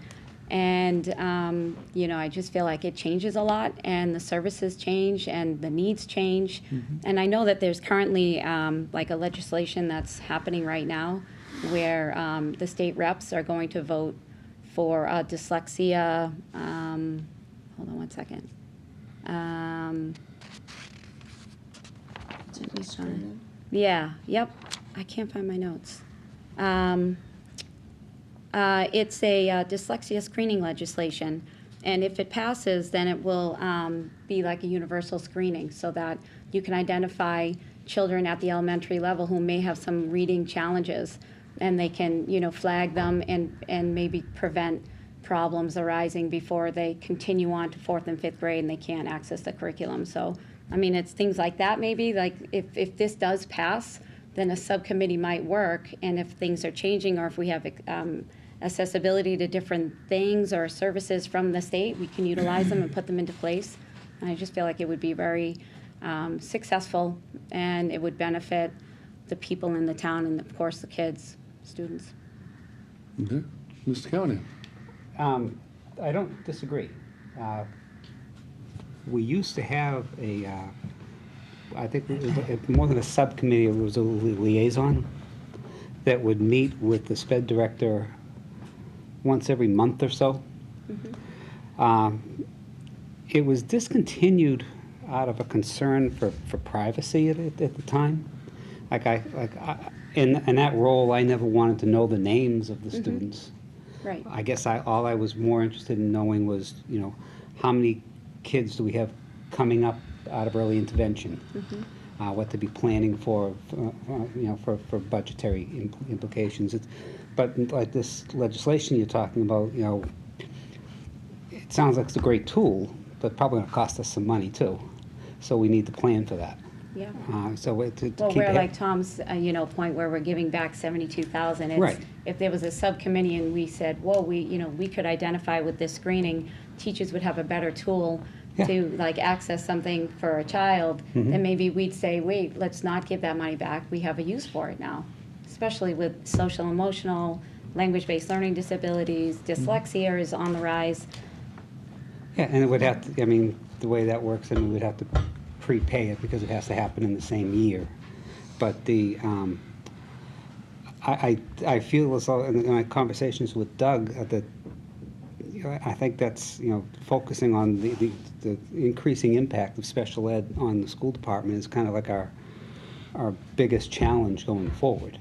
And, I just feel like it changes a lot, and the services change and the needs change. And I know that there's currently like a legislation that's happening right now where the state reps are going to vote for dyslexia. Hold on one second. Yeah, yep. I can't find my notes. It's a dyslexia screening legislation, and if it passes, then it will be like a universal screening, so that you can identify children at the elementary level who may have some reading challenges, and they can, flag them and maybe prevent problems arising before they continue on to 4th and 5th grade and they can't access the curriculum. So, it's things like that maybe, like if this does pass, then a subcommittee might work, and if things are changing or if we have accessibility to different things or services from the state, we can utilize them and put them into place. And I just feel like it would be very successful, and it would benefit the people in the town and, of course, the kids, students. Okay. Mr. Callanan. I don't disagree. We used to have I think it was more than a subcommittee, it was a liaison that would meet with the SPED director once every month or so. It was discontinued out of a concern for privacy at the time, in that role, I never wanted to know the names of the students. Right. I guess all I was more interested in knowing was, how many kids do we have coming up out of early intervention? What to be planning for budgetary implications. But like this legislation you're talking about, it sounds like it's a great tool, but probably going to cost us some money too. So we need to plan for that. Yeah. To Well, keep we're ahead- like Tom's, point where we're giving back 72,000. It's- Right. If there was a subcommittee and we said, well, we could identify with this screening, teachers would have a better tool Yeah. to like access something for a child, then maybe we'd say, wait, let's not give that money back. We have a use for it now, especially with social, emotional, language-based learning disabilities. Dyslexia is on the rise. Yeah, and it would have to, the way that works, we'd have to prepay it because it has to happen in the same year. But I feel as though in my conversations with Doug that I think that's focusing on the increasing impact of special ed on the school department is kind of like our biggest challenge going forward.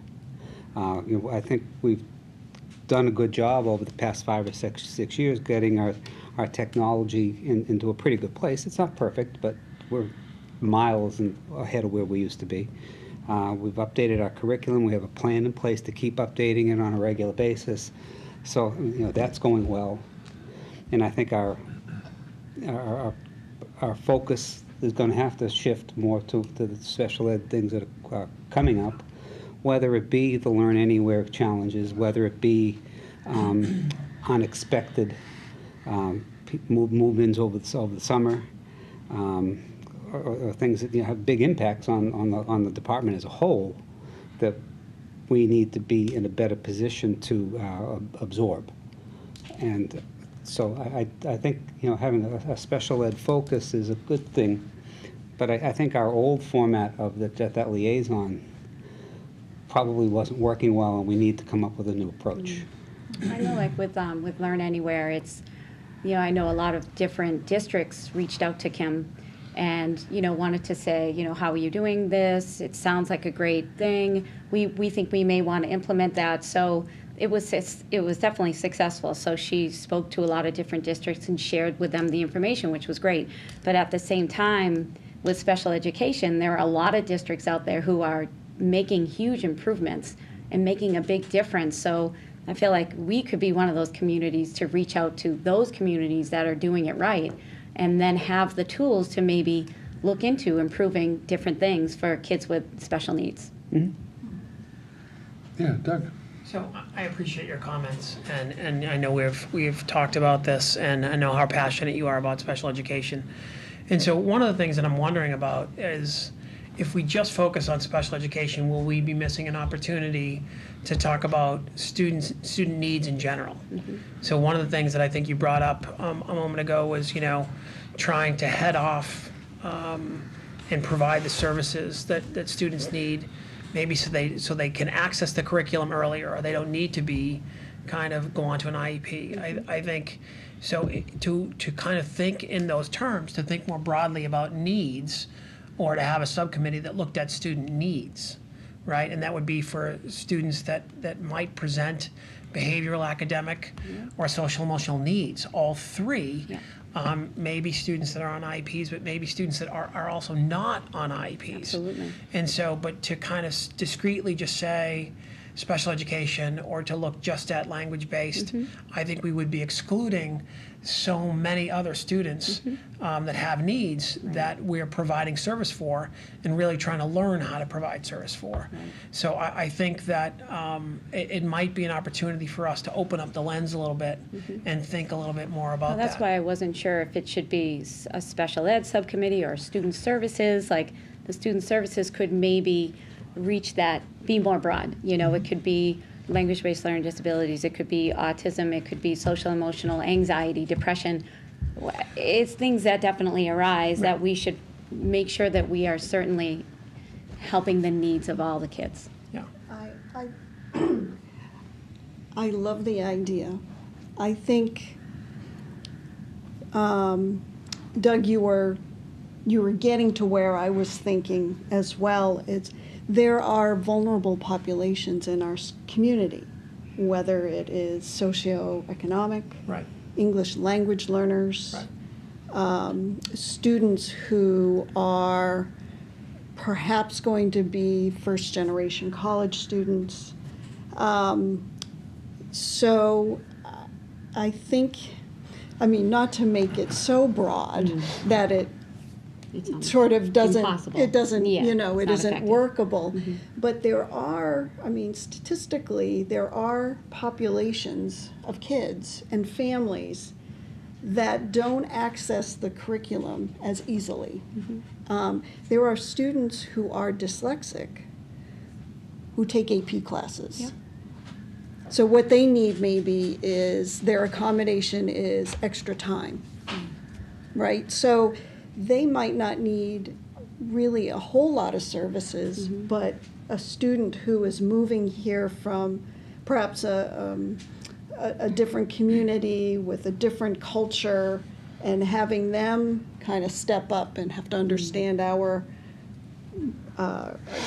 I think we've done a good job over the past 5 or 6 years getting our technology into a pretty good place. It's not perfect, but we're miles ahead of where we used to be. We've updated our curriculum. We have a plan in place to keep updating it on a regular basis. So, that's going well. And I think our focus is going to have to shift more to the special ed things that are coming up, whether it be the Learn Anywhere challenges, whether it be unexpected move-ins over the summer, or things that have big impacts on the department as a whole, that we need to be in a better position to absorb. And so I think having a special ed focus is a good thing, but I think our old format of that liaison probably wasn't working well, and we need to come up with a new approach. I know, like with Learn Anywhere, it's, I know a lot of different districts reached out to Kim and, wanted to say, how are you doing this? It sounds like a great thing. We think we may want to implement that. So it was definitely successful. So she spoke to a lot of different districts and shared with them the information, which was great. But at the same time, with special education, there are a lot of districts out there who are making huge improvements and making a big difference. So I feel like we could be one of those communities to reach out to those communities that are doing it right, and then have the tools to maybe look into improving different things for kids with special needs. Yeah, Doug. So I appreciate your comments, and I know we've talked about this, and I know how passionate you are about special education. And so one of the things that I'm wondering about is, if we just focus on special education, will we be missing an opportunity to talk about student needs in general? So one of the things that I think you brought up a moment ago was, trying to head off and provide the services that students need, maybe so they can access the curriculum earlier, or they don't need to be kind of go on to an IEP. I think so. To kind of think in those terms, to think more broadly about needs, or to have a subcommittee that looked at student needs, right? And that would be for students that might present behavioral, academic, or social emotional needs, all three. Maybe students that are on IEPs, but maybe students that are also not on IEPs. Absolutely. And so, but to kind of discreetly just say special education, or to look just at language-based, I think we would be excluding so many other students that have needs that we're providing service for, and really trying to learn how to provide service for. So I think that it might be an opportunity for us to open up the lens a little bit and think a little bit more about Well, that's that. why I wasn't sure if it should be a special ed subcommittee or student services. Like, the student services could maybe reach that, be more broad. It could be language-based learning disabilities, it could be autism, it could be social emotional, anxiety, depression. It's things that definitely arise that we should make sure that we are certainly helping the needs of all the kids. Yeah. I love the idea. I think, Doug, you were you were getting to where I was thinking as well. There are vulnerable populations in our community, whether it is socioeconomic, Right. English language learners, Right. Students who are perhaps going to be first-generation college students. So I think, I mean, not to make it so broad that it It's almost sort of doesn't, impossible. it doesn't, Yeah, you know, it's it not isn't effective. workable. But there are, I mean, statistically, there are populations of kids and families that don't access the curriculum as easily. There are students who are dyslexic who take AP classes. Yeah. So what they need maybe is, their accommodation is extra time, right? So they might not need really a whole lot of services, but a student who is moving here from perhaps a different community with a different culture, and having them kind of step up and have to understand our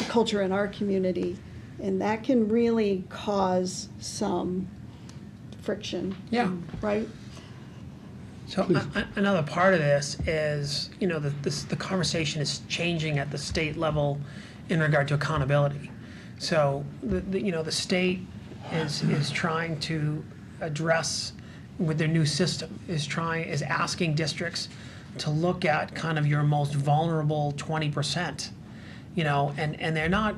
culture in our community, and that can really cause some friction. Yeah. Right? So another part of this is, you know, the conversation is changing at the state level in regard to accountability. So you know, the state is trying to address with their new system, is asking districts to look at kind of your most vulnerable 20%, you know, and they're not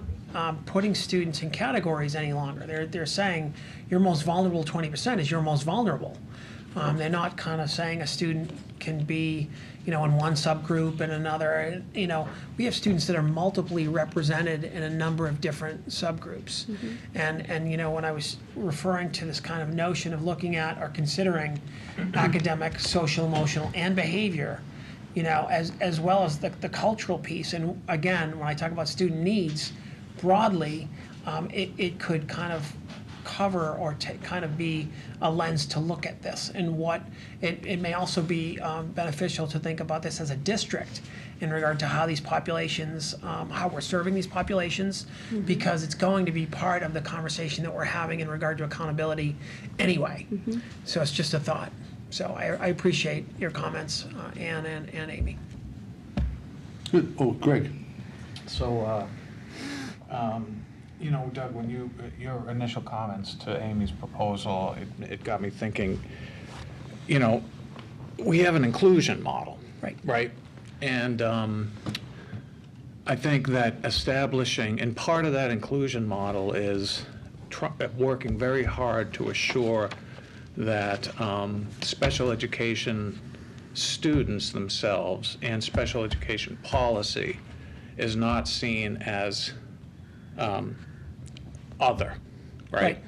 putting students in categories any longer. They're saying your most vulnerable 20% is your most vulnerable. They're not kind of saying a student can be, you know, in one subgroup and another. You know, we have students that are multiply represented in a number of different subgroups. And you know, when I was referring to this kind of notion of looking at or considering academic, social, emotional, and behavior, you know, as well as the cultural piece. And again, when I talk about student needs broadly, it could kind of cover or kind of be a lens to look at this, and what it may also be beneficial to think about this as a district in regard to how these populations, how we're serving these populations, because it's going to be part of the conversation that we're having in regard to accountability anyway. So it's just a thought. So I appreciate your comments, Ann and Amy. Good. Oh, Greg. So, you know, Doug, when your initial comments to Amy's proposal, it got me thinking, you know, we have an inclusion model. Right? And I think that establishing, and part of that inclusion model is working very hard to assure that special education students themselves and special education policy is not seen as other, right?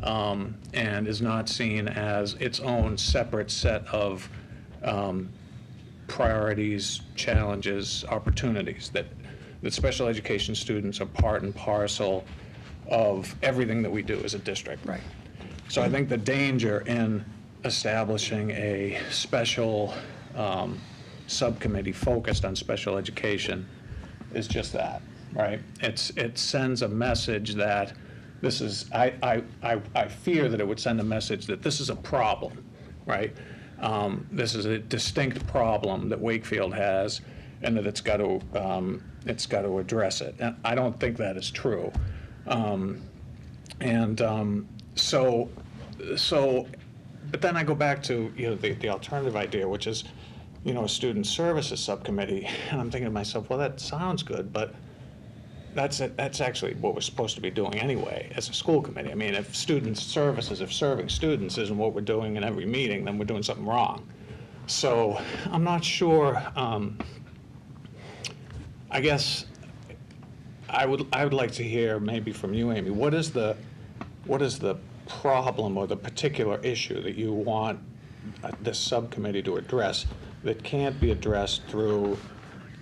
And is not seen as its own separate set of priorities, challenges, opportunities, that special education students are part and parcel of everything that we do as a district. Right. So I think the danger in establishing a special subcommittee focused on special education is just that, right? It sends a message that this is, I fear that it would send a message that this is a problem, right? This is a distinct problem that Wakefield has, and that it's got to address it. And I don't think that is true. So, but then I go back to, you know, the alternative idea, which is, you know, a student services subcommittee, and I'm thinking to myself, well, that sounds good, but that's actually what we're supposed to be doing anyway as a school committee. I mean, if student services, if serving students isn't what we're doing in every meeting, then we're doing something wrong. So I'm not sure. I guess I would like to hear maybe from you, Amy. What is the problem or the particular issue that you want this subcommittee to address that can't be addressed through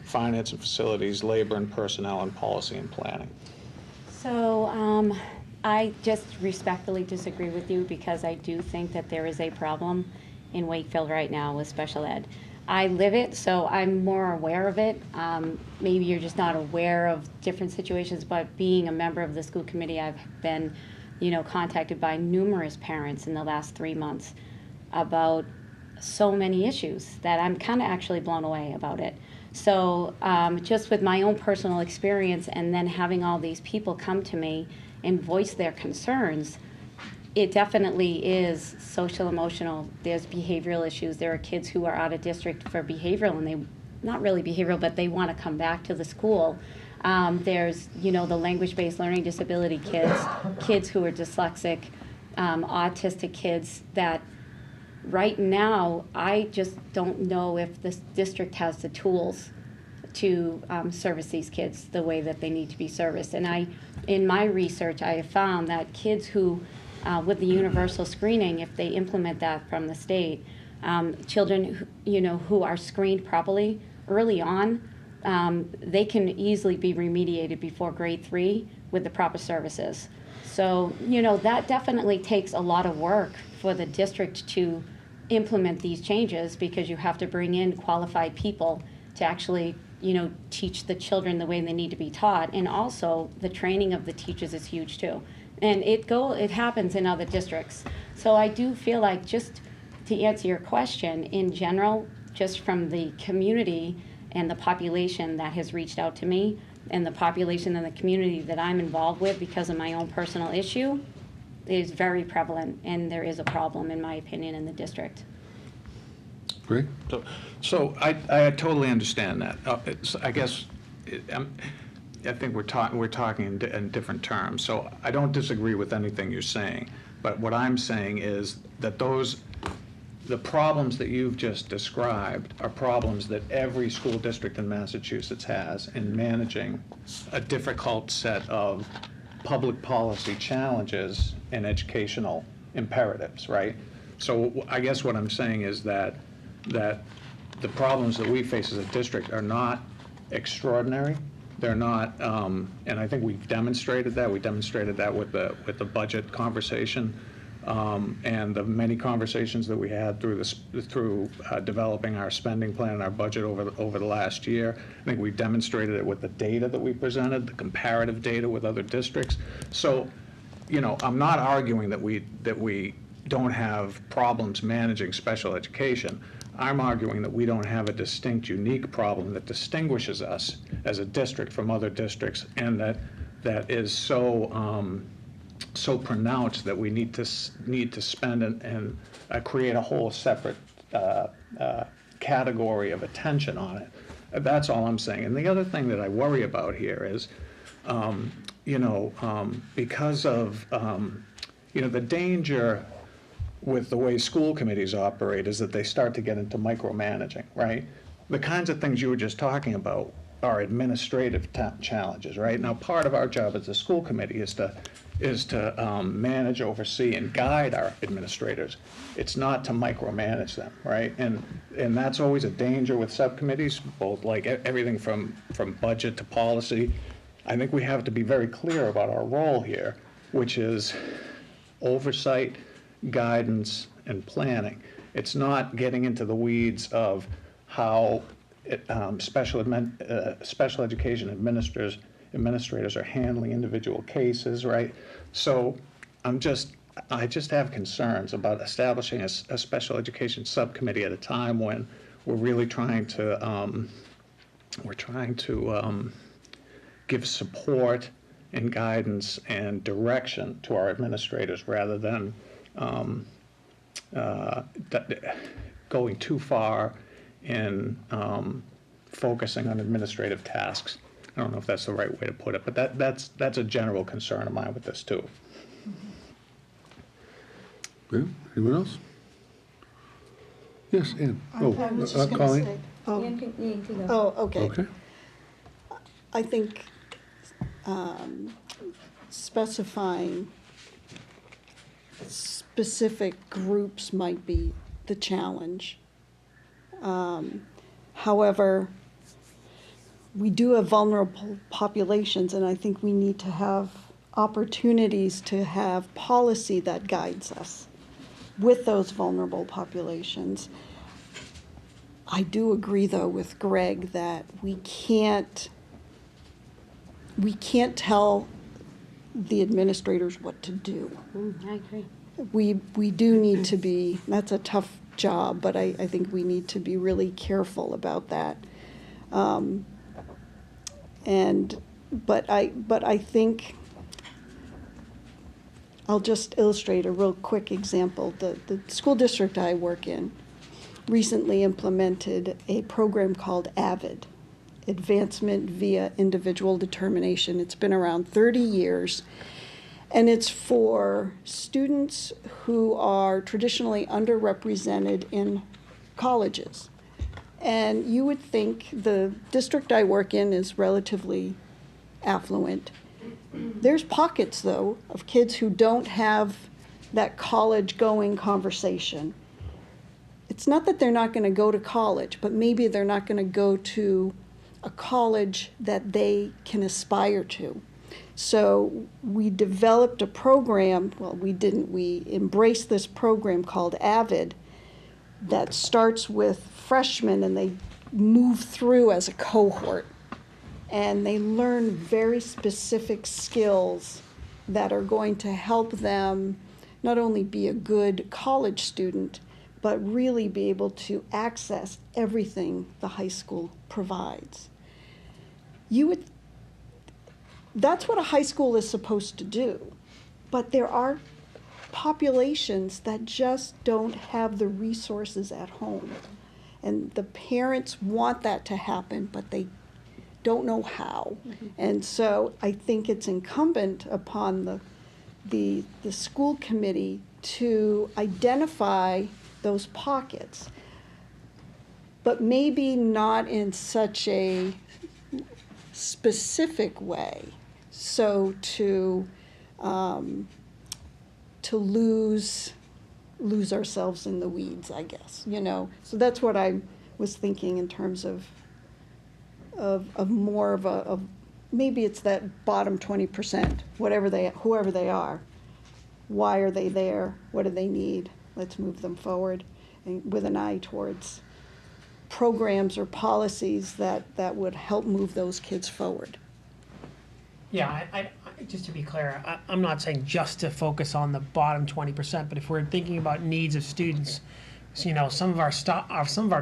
finance and facilities, labor and personnel, and policy and planning? So I just respectfully disagree with you, because I do think that there is a problem in Wakefield right now with special ed. I live it, so I'm more aware of it. Maybe you're just not aware of different situations, but being a member of the school committee, I've been, contacted by numerous parents in the last 3 months about so many issues that I'm kind of actually blown away about it. So just with my own personal experience and then having all these people come to me and voice their concerns, it definitely is social emotional. There's behavioral issues. There are kids who are out of district for behavioral, and they, not really behavioral, but they want to come back to the school. There's, the language-based learning disability kids who are dyslexic, autistic kids that right now, I just don't know if this district has the tools to service these kids the way that they need to be serviced. And in my research, I have found that kids who, with the universal screening, if they implement that from the state, children, who are screened properly early on, they can easily be remediated before grade 3 with the proper services. So, that definitely takes a lot of work for the district to implement these changes, because you have to bring in qualified people to actually, teach the children the way they need to be taught. And also the training of the teachers is huge too. And it happens in other districts. So I do feel like, just to answer your question, in general, just from the community and the population that has reached out to me, and the population and the community that I'm involved with because of my own personal issue, is very prevalent, and there is a problem, in my opinion, in the district. Greg? So I totally understand that. I guess, I think we're talking in different terms. So I don't disagree with anything you're saying, but what I'm saying is that the problems that you've just described are problems that every school district in Massachusetts has in managing a difficult set of public policy challenges and educational imperatives, right? So I guess what I'm saying is that the problems that we face as a district are not extraordinary. They're not, and I think we've demonstrated that. We demonstrated that with the budget conversation, and the many conversations that we had through developing our spending plan and our budget over the last year. I think we demonstrated it with the data that we presented, the comparative data with other districts. So, I'm not arguing that we don't have problems managing special education. I'm arguing that we don't have a distinct, unique problem that distinguishes us as a district from other districts, and that is so pronounced that we need to spend and create a whole separate category of attention on it. That's all I'm saying. And the other thing that I worry about here is, because of the danger with the way school committees operate is that they start to get into micromanaging, right? The kinds of things you were just talking about are administrative challenges, right? Now, part of our job as a school committee is to manage, oversee, and guide our administrators. It's not to micromanage them, right? And that's always a danger with subcommittees, both like everything from budget to policy. I think we have to be very clear about our role here, which is oversight, guidance, and planning. It's not getting into the weeds of how special education administrators are handling individual cases, right? So I just have concerns about establishing a special education subcommittee at a time when we're really trying to give support and guidance and direction to our administrators rather than going too far in focusing on administrative tasks. I don't know if that's the right way to put it, but that's a general concern of mine with this too. Okay. Anyone else? Yes, Ann. I was just gonna Colleen? say- Go. Oh, okay. Okay. I think specifying specific groups might be the challenge. However, we do have vulnerable populations, and I think we need to have opportunities to have policy that guides us with those vulnerable populations. I do agree, though, with Greg that we can't tell the administrators what to do. I agree. We do need to be, that's a tough job, but I think we need to be really careful about that. But I think, I'll just illustrate a real quick example. The school district I work in recently implemented a program called AVID, Advancement Via Individual Determination. It's been around 30 years, and it's for students who are traditionally underrepresented in colleges. And you would think the district I work in is relatively affluent. There's pockets, though, of kids who don't have that college-going conversation. It's not that they're not going to go to college, but maybe they're not going to go to a college that they can aspire to. So we developed a program, well, we didn't, we embraced this program called AVID that starts with freshmen and they move through as a cohort. And they learn very specific skills that are going to help them not only be a good college student, but really be able to access everything the high school provides. That's what a high school is supposed to do, but there are populations that just don't have the resources at home. And the parents want that to happen, but they don't know how. And so I think it's incumbent upon the school committee to identify those pockets, but maybe not in such a specific way, so to lose ourselves in the weeds, I guess, you know. So that's what I was thinking in terms of more of maybe it's that bottom 20%, whoever they are. Why are they there? What do they need? Let's move them forward, and with an eye towards programs or policies that would help move those kids forward. Yeah, I just to be clear, I'm not saying just to focus on the bottom 20%, but if we're thinking about needs of students, so, you know, some of our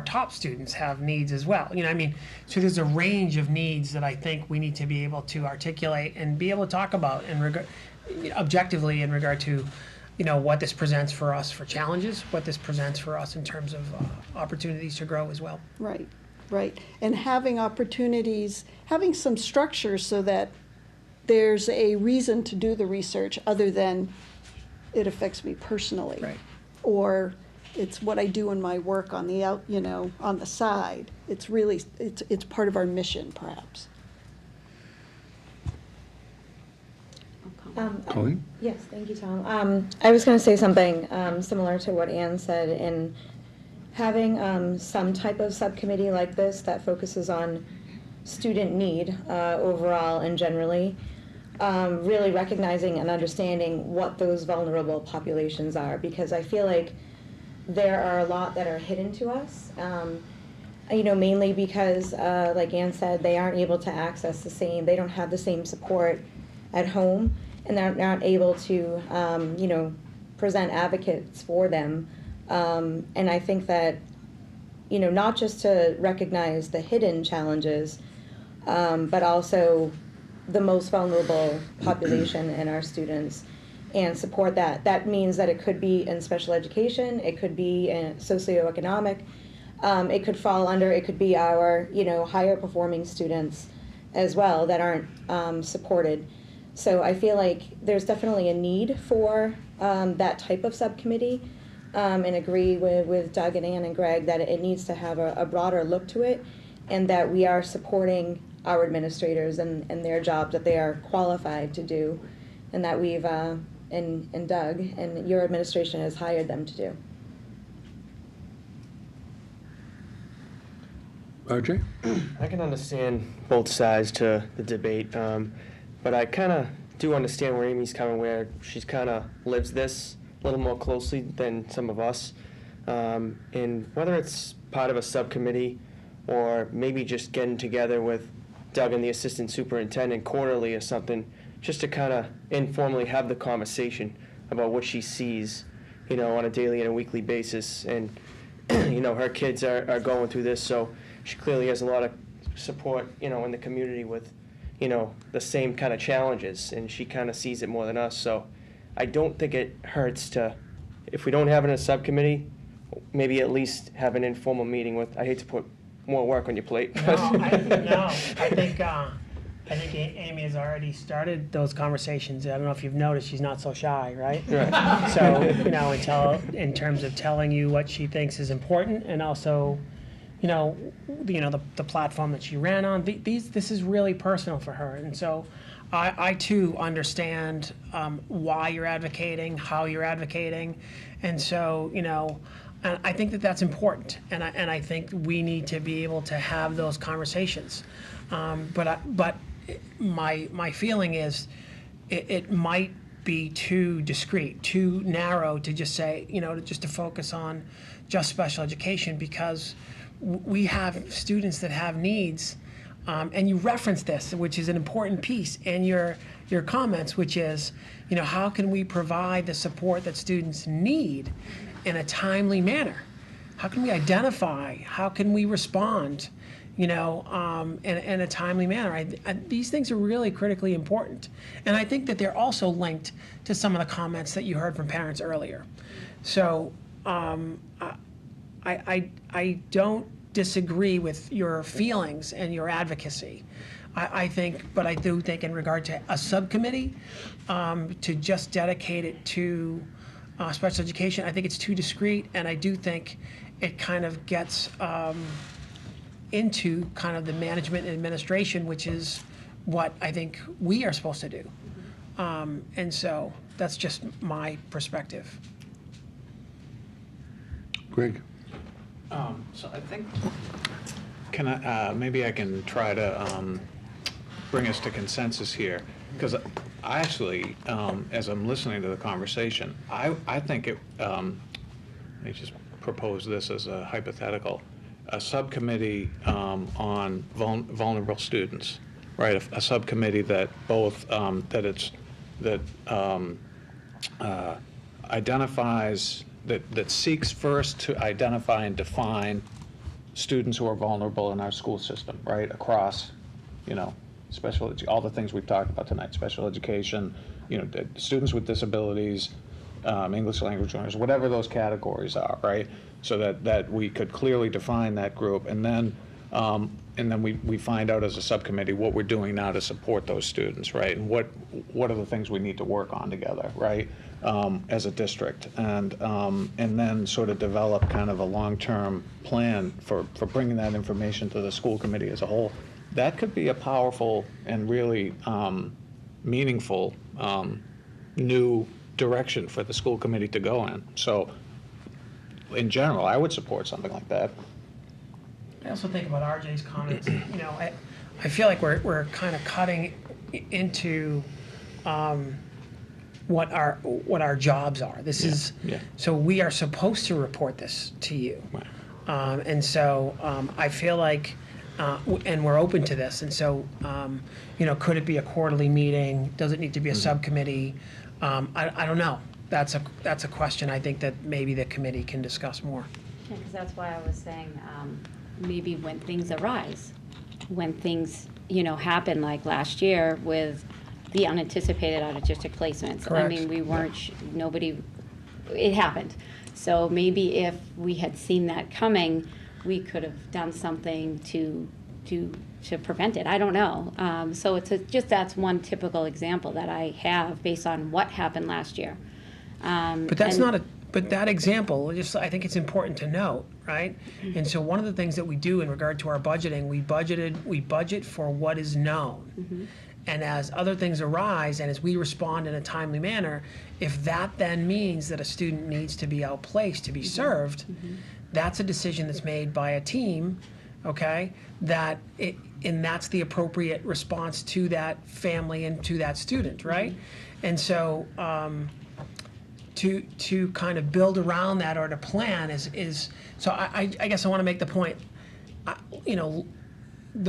top students have needs as well. You know, I mean, so there's a range of needs that I think we need to be able to articulate and be able to talk about objectively in regard to, you know, what this presents for us for challenges, what this presents for us in terms of opportunities to grow as well. Right, right. And having opportunities, having some structure so that there's a reason to do the research other than it affects me personally. Right. Or it's what I do in my work on the on the side. It's really, it's part of our mission, perhaps. Colleen? Yes, thank you, Tom. I was going to say something similar to what Ann said. In having some type of subcommittee like this that focuses on student need overall and generally, really recognizing and understanding what those vulnerable populations are, because I feel like there are a lot that are hidden to us, you know, mainly because, like Ann said, they aren't able to access they don't have the same support at home, and they're not able to, you know, present advocates for them. And I think that, you know, not just to recognize the hidden challenges, but also the most vulnerable population in our students and support that. That means that it could be in special education, it could be in socioeconomic, it could fall under, it could be our, you know, higher performing students as well that aren't supported. So I feel like there's definitely a need for that type of subcommittee, and agree with Doug and Ann and Greg that it needs to have a broader look to it, and that we are supporting our administrators and their jobs that they are qualified to do, and that we've, and Doug and your administration has hired them to do. RJ? I can understand both sides to the debate, but I kind of do understand where Amy's coming, where she's kind of lives this a little more closely than some of us. And whether it's part of a subcommittee, or maybe just getting together with Doug and the assistant superintendent quarterly or something, just to kind of informally have the conversation about what she sees, on a daily and a weekly basis. And, her kids are going through this, so she clearly has a lot of support, in the community with, the same kind of challenges, and she kind of sees it more than us. So I don't think it hurts to, if we don't have it in a subcommittee, maybe at least have an informal meeting with, I hate to put more work on your plate. I think Amy has already started those conversations. I don't know if you've noticed, she's not so shy, right? Right. So, in terms of telling you what she thinks is important, and also, the platform that she ran on, this is really personal for her. And so I too understand why you're advocating, how you're advocating. And so, and I think that that's important. And I think we need to be able to have those conversations. But my feeling is it might be too discrete, too narrow to just say, just to focus on just special education, because we have students that have needs, and you reference this, which is an important piece in your comments, which is, how can we provide the support that students need in a timely manner? How can we identify? How can we respond? In a timely manner. These things are really critically important. And I think that they're also linked to some of the comments that you heard from parents earlier. So I don't disagree with your feelings and your advocacy. I do think in regard to a subcommittee, to just dedicate it to special education, I think it's too discrete, and I do think it kind of gets into kind of the management and administration, which is what I think we are supposed to do. And so that's just my perspective. Greg? So I think, maybe I can try to bring us to consensus here, because I actually, as I'm listening to the conversation, I think let me just propose this as a hypothetical, a subcommittee on vulnerable students, right? A subcommittee that both identifies, that seeks first to identify and define students who are vulnerable in our school system, right? Across, all the things we've talked about tonight, special education, students with disabilities, English language learners, whatever those categories are, right? So that we could clearly define that group, and then we find out as a subcommittee what we're doing now to support those students, right? And what are the things we need to work on together, right? As a district, and then sort of develop kind of a long-term plan for bringing that information to the school committee as a whole. That could be a powerful and really meaningful new direction for the school committee to go in. So in general, I would support something like that. I also think about RJ's comments. I feel like we're kind of cutting into what our jobs are. This is so we are supposed to report this to you, and so I feel like, and we're open to this. And so, could it be a quarterly meeting? Does it need to be a subcommittee? I don't know. That's a question I think that maybe the committee can discuss more. Yeah, because that's why I was saying maybe when things arise, when things happen like last year with the unanticipated out-of-district placements. Correct. I mean, we weren't it happened. So maybe if we had seen that coming, we could have done something to prevent it. I don't know. So it's that's one typical example that I have based on what happened last year. But that's but that example, I think it's important to note, right? And so one of the things that we do in regard to our budgeting, we budget for what is known. Mm-hmm. And as other things arise, and as we respond in a timely manner, if that then means that a student needs to be outplaced to be served, that's a decision that's made by a team, okay? And that's the appropriate response to that family and to that student, right? And so, to kind of build around that or to plan is so I guess I want to make the point, you know,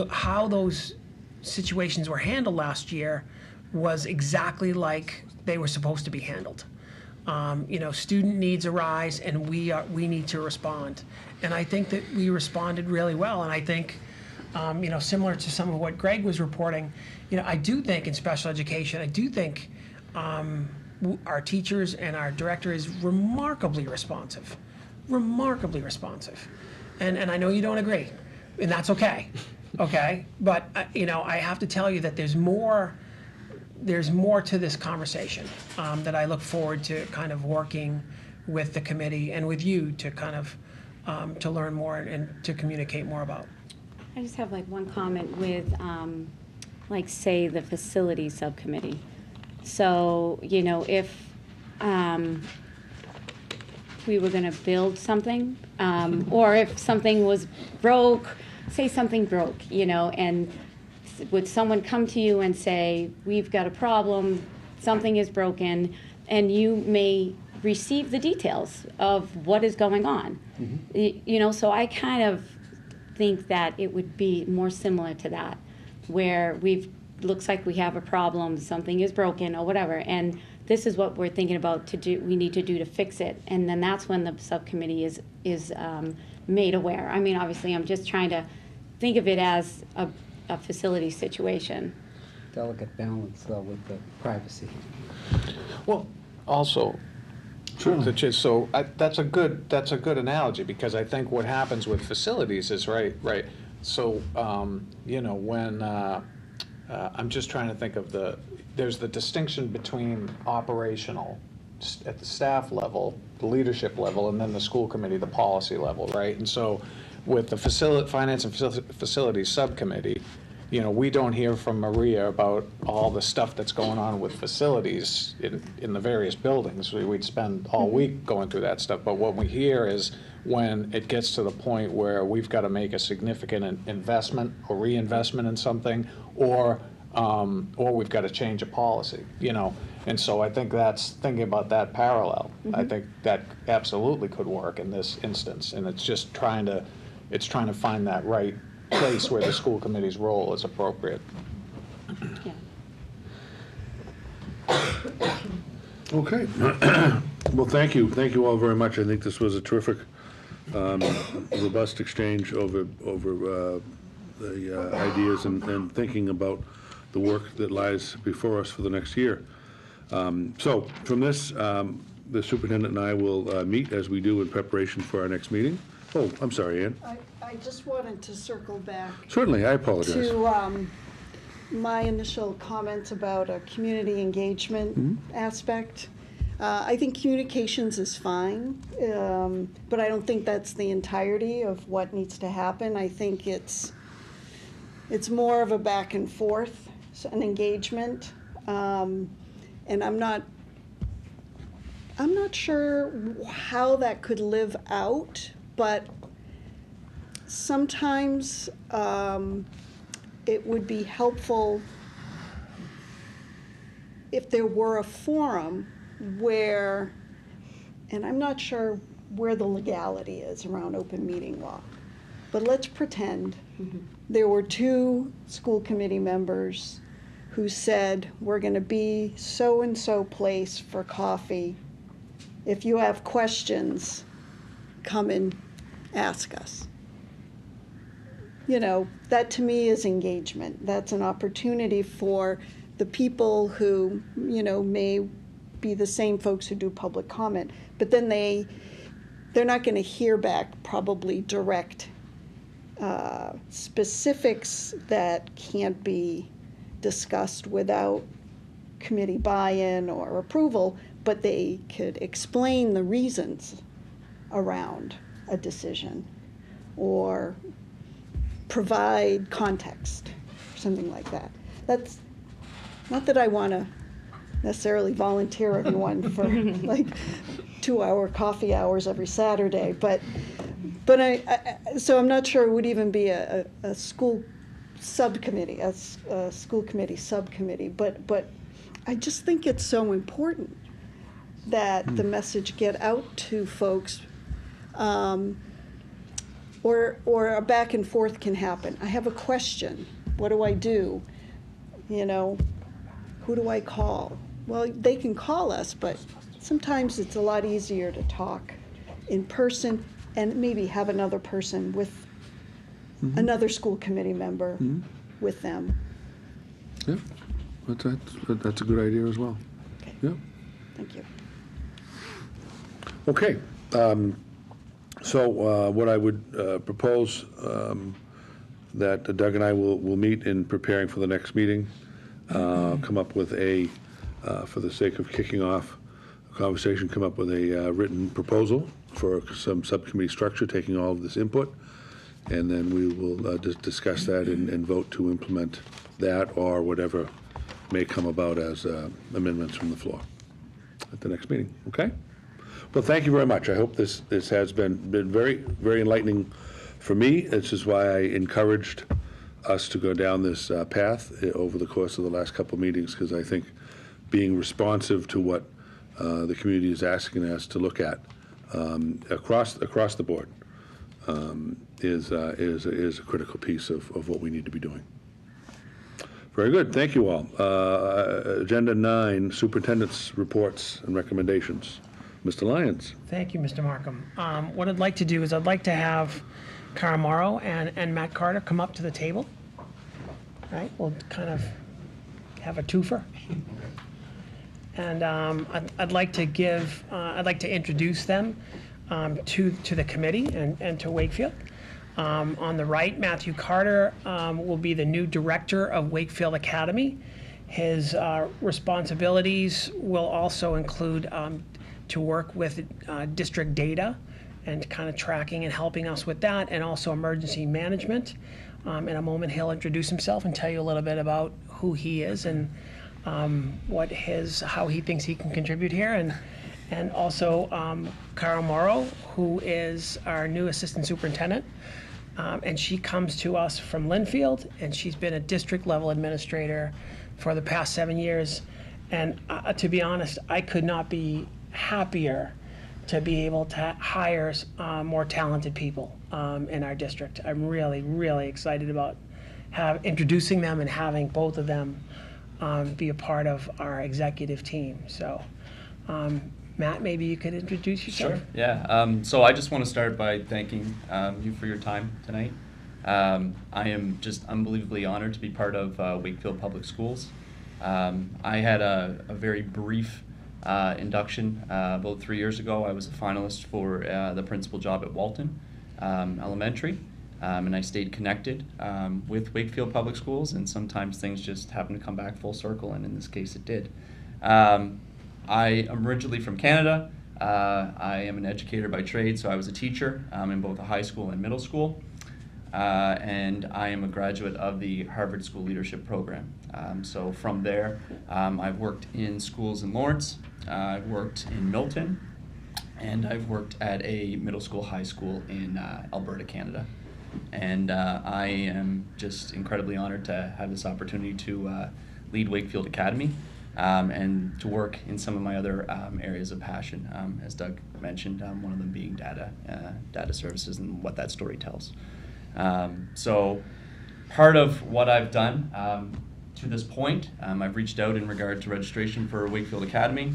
how those situations were handled last year was exactly like they were supposed to be handled. You know, student needs arise, and we need to respond. And I think that we responded really well. And I think, you know, similar to some of what Greg was reporting, you know, I do think in special education, I do think our teachers and our director is remarkably responsive. And I know you don't agree, and that's okay. Okay, but you know, I have to tell you that there's more to this conversation that I look forward to kind of working with the committee and with you to kind of to learn more and to communicate more about. I just have like one comment with, like, say, the facilities subcommittee. So, you know, if we were going to build something, or if something was broke, say something broke, you know, and would someone come to you and say, we've got a problem, something is broken, and you may receive the details of what is going on. You know, so I kind of think that it would be more similar to that, where looks like we have a problem, something is broken or whatever, and this is what we're thinking about we need to do to fix it, and then that's when the subcommittee is made aware. I mean, obviously, I'm just trying to think of it as a facility situation. Delicate balance, though, with the privacy. Well, also, that's a good analogy, because I think what happens with facilities is right. So you know, when I'm just trying to think of there's the distinction between operational at the staff level, the leadership level, and then the school committee, the policy level, right? And so with the finance and facilities subcommittee, you know, we don't hear from Maria about all the stuff that's going on with facilities in the various buildings. We'd spend all week going through that stuff. But what we hear is when it gets to the point where we've got to make a significant investment or reinvestment in something, or we've got to change a policy, you know. And so I think that's thinking about that parallel. I think that absolutely could work in this instance, and it's just trying to find that right place where the school committee's role is appropriate. Okay. Well, thank you all very much. I think this was a terrific, robust exchange over the ideas and thinking about the work that lies before us for the next year. So from this, the superintendent and I will meet as we do in preparation for our next meeting. Oh, I'm sorry, Ann. I just wanted to circle back Certainly, I apologize. to my initial comments about a community engagement aspect. I think communications is fine, but I don't think that's the entirety of what needs to happen. I think it's more of a back and forth, an engagement, and I'm not sure how that could live out, but sometimes it would be helpful if there were a forum where, and I'm not sure where the legality is around open meeting law, but let's pretend there were two school committee members who said, we're going to be so-and-so place for coffee. If you have questions, come and ask us. You know, that to me is engagement. That's an opportunity for the people who, you know, may be the same folks who do public comment, but then they're not going to hear back probably direct specifics that can't be discussed without committee buy-in or approval, but they could explain the reasons around a decision or provide context, something like that. That's not that I want to necessarily volunteer everyone for like 2-hour coffee hours every Saturday, but so I'm not sure it would even be a school subcommittee, a school committee subcommittee, but I just think it's so important that the message get out to folks, or a back and forth can happen. I have a question. What do I do? You know, who do I call? Well, they can call us, but sometimes it's a lot easier to talk in person and maybe have another person with another school committee member with them. Yeah, that's a good idea as well. Okay. Yeah. Thank you. Okay. So what I would propose that Doug and I will meet in preparing for the next meeting, come up with a, for the sake of kicking off a conversation, come up with a written proposal for some subcommittee structure, taking all of this input, and then we will discuss that and vote to implement that or whatever may come about as amendments from the floor at the next meeting. Okay? Well, thank you very much. I hope this has been very, very enlightening for me. This is why I encouraged us to go down this path over the course of the last couple of meetings, because I think being responsive to what the community is asking us to look at across the board is a critical piece of what we need to be doing. Very good. Thank you all. Agenda 9, Superintendent's Reports and Recommendations. Mr. Lyons. Thank you, Mr. Markham. What I'd like to do is I'd like to have Cara Morrow and Matt Carter come up to the table. Right? We'll kind of have a twofer. And I'd like to introduce them to the committee and to Wakefield. On the right, Matthew Carter will be the new director of Wakefield Academy. His responsibilities will also include to work with district data and kind of tracking and helping us with that, and also emergency management. In a moment, he'll introduce himself and tell you a little bit about who he is and how he thinks he can contribute here. And also Cara Morrow, who is our new assistant superintendent. And she comes to us from Linfield, and she's been a district level administrator for the past 7 years. And to be honest, I could not be happier to be able to hire more talented people in our district. I'm really, really excited about introducing them and having both of them be a part of our executive team. So, Matt, maybe you could introduce yourself. Sure, yeah. So I just want to start by thanking you for your time tonight. I am just unbelievably honored to be part of Wakefield Public Schools. I had a very brief induction about 3 years ago. I was a finalist for the principal job at Walton Elementary, and I stayed connected with Wakefield Public Schools, and sometimes things just happen to come back full circle, and in this case it did. I am originally from Canada. I am an educator by trade, so I was a teacher in both a high school and middle school. And I am a graduate of the Harvard School Leadership Program. So from there, I've worked in schools in Lawrence, I've worked in Milton, and I've worked at a middle school, high school in Alberta, Canada. And I am just incredibly honored to have this opportunity to lead Wakefield Academy and to work in some of my other areas of passion, as Doug mentioned, one of them being data services and what that story tells. So part of what I've done to this point, I've reached out in regard to registration for Wakefield Academy.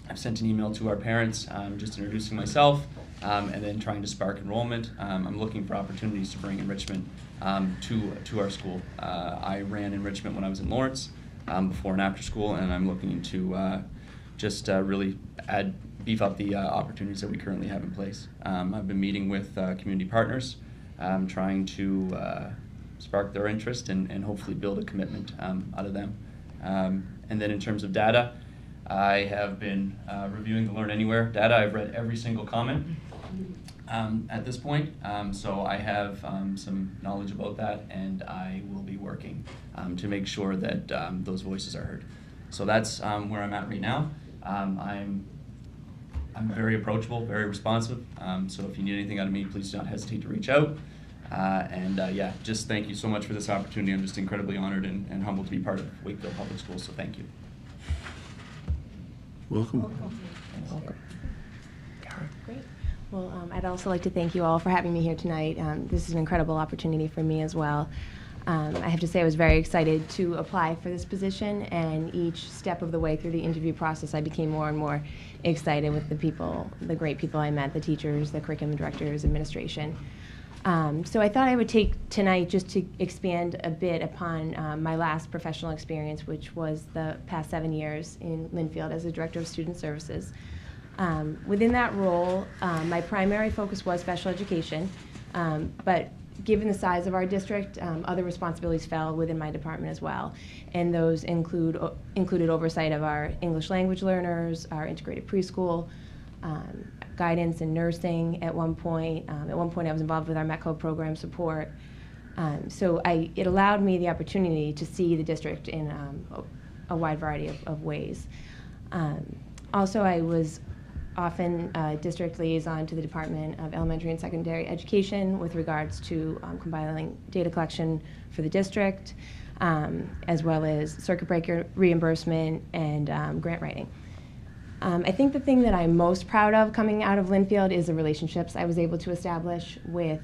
I've sent an email to our parents just introducing myself and then trying to spark enrollment. I'm looking for opportunities to bring enrichment to our school. I ran enrichment when I was in Lawrence before and after school, and I'm looking to just really beef up the opportunities that we currently have in place. I've been meeting with community partners, trying to spark their interest and hopefully build a commitment out of them. And then in terms of data, I have been reviewing the Learn Anywhere data. I've read every single comment at this point, so I have some knowledge about that, and I will be working to make sure that those voices are heard. So that's where I'm at right now. I'm very approachable, very responsive, so if you need anything out of me, please do not hesitate to reach out. Yeah, just thank you so much for this opportunity. I'm just incredibly honored and humbled to be part of Wakefield Public Schools, so thank you. Welcome. Great. Well, I'd also like to thank you all for having me here tonight. This is an incredible opportunity for me as well. I have to say I was very excited to apply for this position, and each step of the way through the interview process I became more and more excited with the people, the great people I met, the teachers, the curriculum directors, administration. So I thought I would take tonight just to expand a bit upon my last professional experience, which was the past 7 years in Linfield as a Director of Student Services. Within that role, my primary focus was special education, but given the size of our district, other responsibilities fell within my department as well, and those included oversight of our English language learners, our integrated preschool, guidance and nursing at one point. At one point I was involved with our METCO program support. So it allowed me the opportunity to see the district in a wide variety of ways. Also, I was often district liaison to the Department of Elementary and Secondary Education with regards to compiling data collection for the district, as well as circuit breaker reimbursement and grant writing. I think the thing that I'm most proud of coming out of Linfield is the relationships I was able to establish with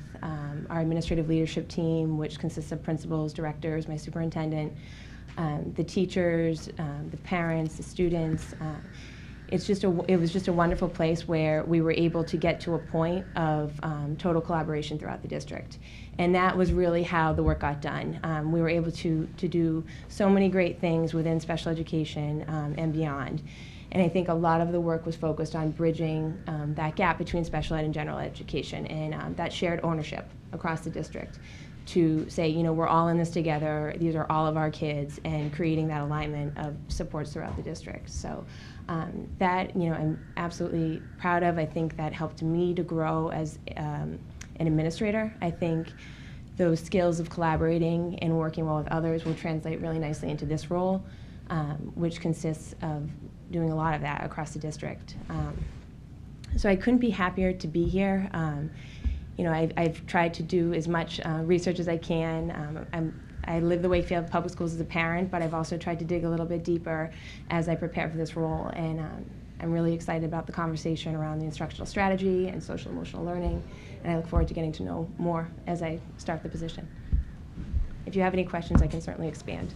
our administrative leadership team, which consists of principals, directors, my superintendent, the teachers, the parents, the students. It was just a wonderful place where we were able to get to a point of total collaboration throughout the district. And that was really how the work got done. We were able to do so many great things within special education and beyond. And I think a lot of the work was focused on bridging that gap between special ed and general education, and that shared ownership across the district to say, you know, we're all in this together, these are all of our kids, and creating that alignment of supports throughout the district. So that, you know, I'm absolutely proud of. I think that helped me to grow as an administrator. I think those skills of collaborating and working well with others will translate really nicely into this role, which consists of doing a lot of that across the district. So I couldn't be happier to be here. You know, I've tried to do as much research as I can. I live the Wakefield Public Schools as a parent, but I've also tried to dig a little bit deeper as I prepare for this role. And I'm really excited about the conversation around the instructional strategy and social emotional learning. And I look forward to getting to know more as I start the position. If you have any questions, I can certainly expand.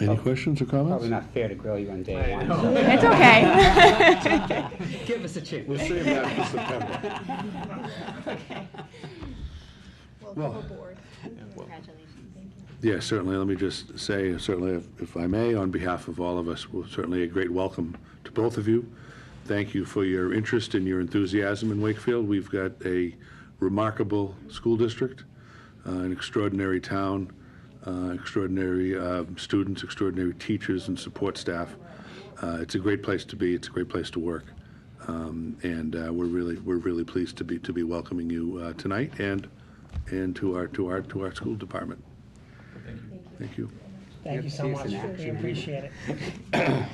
Any questions or comments? Probably not fair to grill you on day one. So. It's okay. Give us a chance. We'll save that for September. Okay. Well, aboard. Congratulations. Thank you. yeah, certainly. Let me just say, certainly, if I may, on behalf of all of us, well, certainly a great welcome to both of you. Thank you for your interest and your enthusiasm in Wakefield. We've got a remarkable school district, an extraordinary town, extraordinary students, extraordinary teachers and support staff. It's a great place to be. It's a great place to work, and we're really pleased to be welcoming you tonight and to our school department. Thank you. Thank you so much. We appreciate it.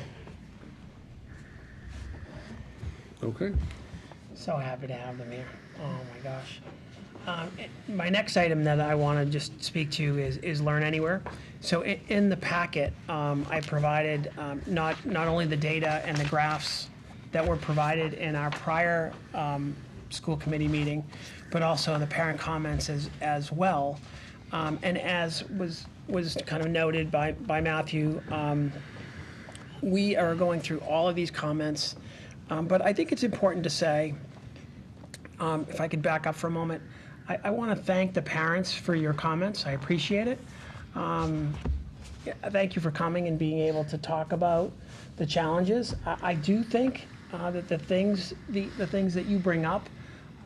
Okay. So happy to have them here. Oh my gosh. My next item that I want to just speak to is Learn Anywhere. So in the packet, I provided not only the data and the graphs that were provided in our prior school committee meeting, but also the parent comments as well. And as was kind of noted by Matthew, we are going through all of these comments, but I think it's important to say, if I could back up for a moment, I want to thank the parents for your comments. I appreciate it. Thank you for coming and being able to talk about the challenges. I do think that the things that you bring up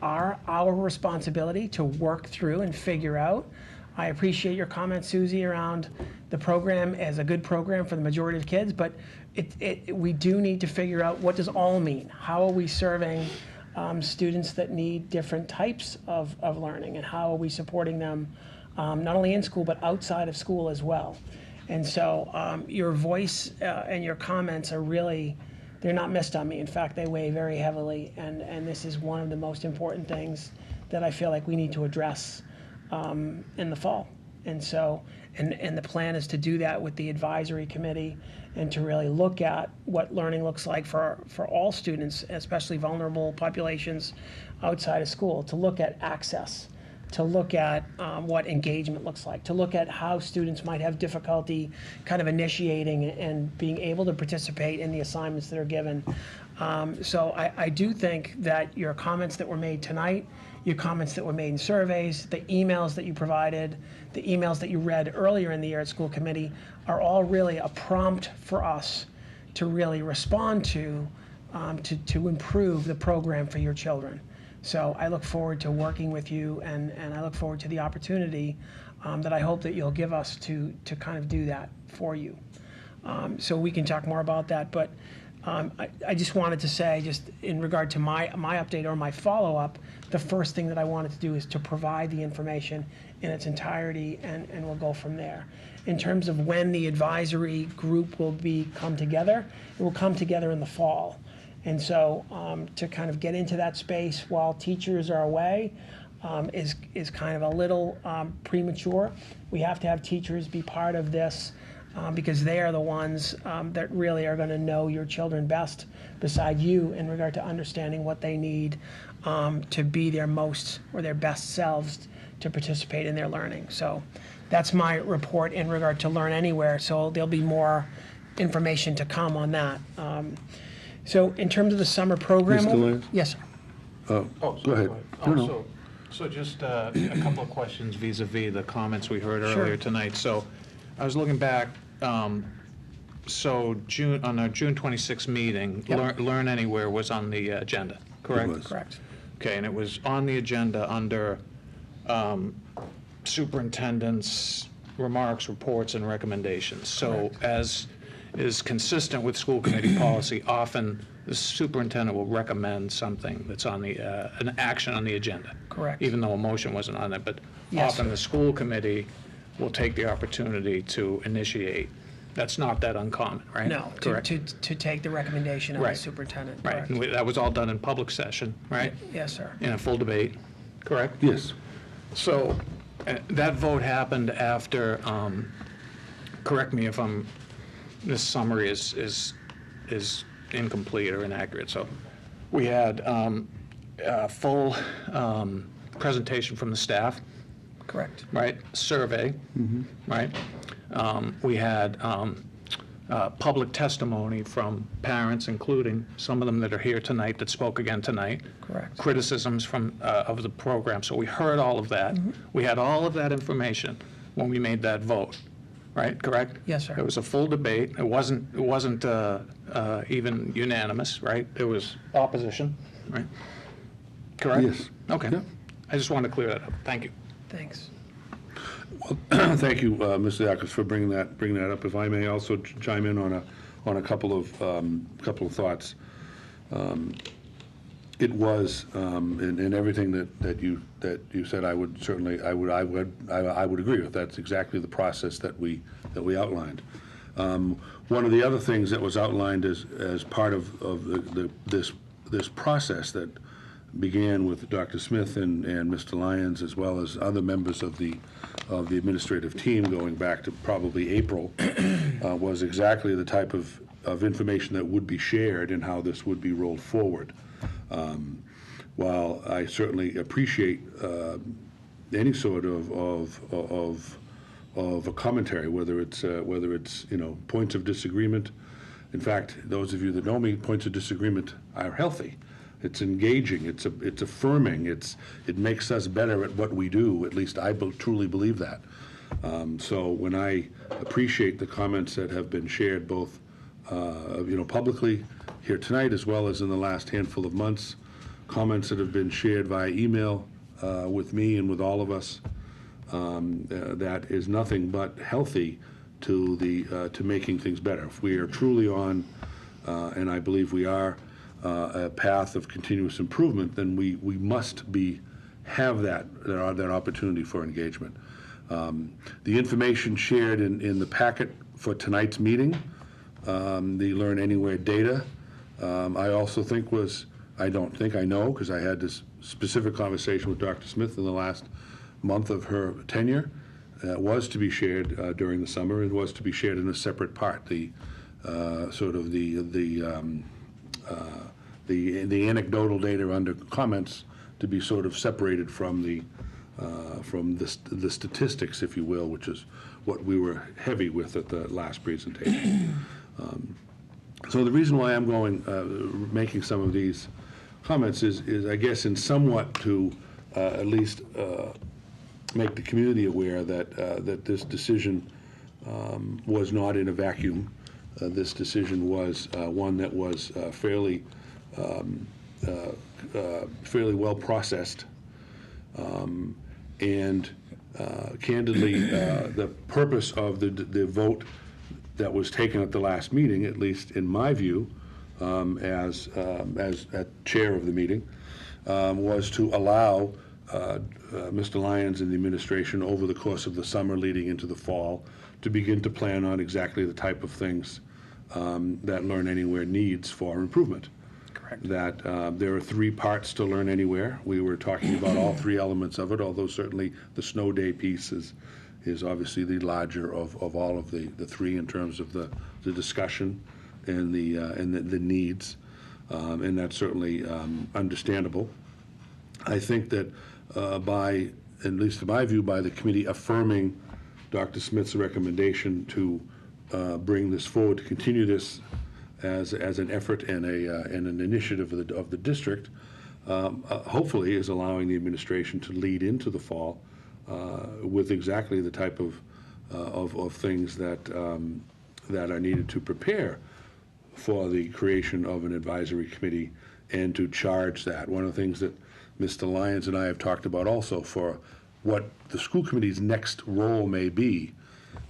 are our responsibility to work through and figure out. I appreciate your comment, Susie, around the program as a good program for the majority of kids, but we do need to figure out what does all mean. How are we serving students that need different types of learning, and how are we supporting them not only in school but outside of school as well. And so your voice and your comments are really, they're not missed on me. In fact, they weigh very heavily, and this is one of the most important things that I feel like we need to address in the fall. And so And the plan is to do that with the advisory committee and to really look at what learning looks like for all students, especially vulnerable populations outside of school, to look at access, to look at what engagement looks like, to look at how students might have difficulty kind of initiating and being able to participate in the assignments that are given. So I do think that your comments that were made tonight, your comments that were made in surveys, the emails that you provided, the emails that you read earlier in the year at school committee are all really a prompt for us to really respond to improve the program for your children. So I look forward to working with you, and I look forward to the opportunity that I hope that you'll give us to kind of do that for you. So we can talk more about that, but I just wanted to say, just in regard to my update or my follow-up, the first thing that I wanted to do is to provide the information in its entirety, and we'll go from there. In terms of when the advisory group will come together, it will come together in the fall. And so to kind of get into that space while teachers are away is kind of a little premature. We have to have teachers be part of this because they are the ones that really are going to know your children best beside you in regard to understanding what they need to be their most or their best selves to participate in their learning. So that's my report in regard to Learn Anywhere. So there'll be more information to come on that. So in terms of the summer program. Mr. Lyons? Yes, sir. Go ahead. So just a couple of questions vis-a-vis the comments we heard Sure. earlier tonight. So I was looking back, so on our June 26th meeting, Yep. Learn Anywhere was on the agenda, correct? It was. Correct. Okay, and it was on the agenda under superintendent's remarks, reports, and recommendations. So as is consistent with school committee policy, often the superintendent will recommend something that's on the, an action on the agenda. Correct. Even though a motion wasn't on it, but Yes, often sir. the school committee will take the opportunity to initiate. That's not that uncommon, right? No, Correct? to take the recommendation of the Right. superintendent. Right, Correct. and that was all done in public session, right? Yes, sir. In a full debate, correct? Yes. So that vote happened after, correct me if this summary is incomplete or inaccurate. So we had a full presentation from the staff, Correct. right? Survey, right? We had public testimony from parents, including some of them that are here tonight that spoke again tonight. Correct. Criticisms from of the program. So we heard all of that. We had all of that information when we made that vote, right? Correct? Yes, sir. It was a full debate. It wasn't even unanimous, right? There was opposition, right? Correct? Yes. Okay. Yeah. I just wanted to clear that up. Thank you. Thanks. Thank you, Mr. Yakos, for bringing that up. If I may also chime in on a couple of thoughts. It was in everything that you said. I would agree with. That's exactly the process that we outlined. One of the other things that was outlined as part of this process that began with Dr. Smith and Mr. Lyons, as well as other members of the administrative team going back to probably April, was exactly the type of information that would be shared and how this would be rolled forward. While I certainly appreciate any sort of a commentary, whether it's points of disagreement. In fact, those of you that know me, points of disagreement are healthy. It's engaging. It's affirming. It makes us better at what we do. At least I truly believe that. So when I appreciate the comments that have been shared, both publicly here tonight as well as in the last handful of months, comments that have been shared via email with me and with all of us, that is nothing but healthy to making things better. If we are truly on, and I believe we are, a path of continuous improvement, then we must have that opportunity for engagement. The information shared in the packet for tonight's meeting, the Learn Anywhere data, I also think I know, because I had this specific conversation with Dr. Smith in the last month of her tenure, was to be shared during the summer. It was to be shared in a separate part. The sort of the anecdotal data under comments to be sort of separated from the statistics, if you will, which is what we were heavy with at the last presentation. So the reason why I'm making some of these comments is I guess in somewhat to at least make the community aware that this decision was not in a vacuum. This decision was one that was fairly well processed, and candidly, the purpose of the vote that was taken at the last meeting, at least in my view, as chair of the meeting, was to allow Mr. Lyons and the administration over the course of the summer leading into the fall to begin to plan on exactly the type of things that Learn Anywhere needs for improvement. Correct. That there are 3 parts to Learn Anywhere. We were talking about all 3 elements of it, although certainly the snow day piece is obviously the larger of all of the 3 in terms of the discussion and the needs, and that's certainly understandable. I think that by, at least in my view, by the committee affirming Dr. Smith's recommendation to bring this forward, to continue this as an effort and an initiative of the district, hopefully is allowing the administration to lead into the fall with exactly the type of things that are needed to prepare for the creation of an advisory committee and to charge that. One of the things that Mr. Lyons and I have talked about also for what the school committee's next role may be,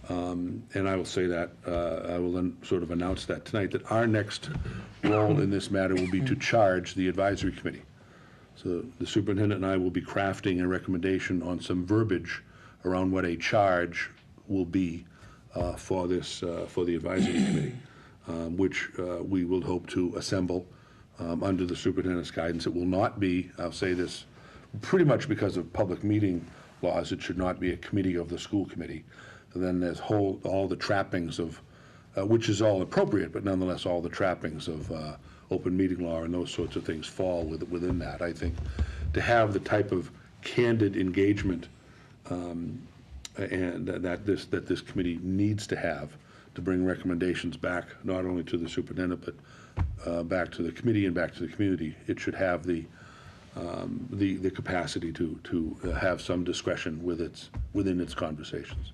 and I will say that, I will then sort of announce that tonight, that our next role in this matter will be to charge the advisory committee. So the superintendent and I will be crafting a recommendation on some verbiage around what a charge will be for the advisory committee, which we will hope to assemble under the superintendent's guidance. It will not be, I'll say this, pretty much because of public meeting laws, it should not be a committee of the school committee. And then there's all the trappings of, which is all appropriate, but nonetheless all the trappings of open meeting law and those sorts of things fall within that. I think to have the type of candid engagement and that this committee needs to have to bring recommendations back not only to the superintendent but back to the committee and back to the community, it should have the capacity to have some discretion within its conversations.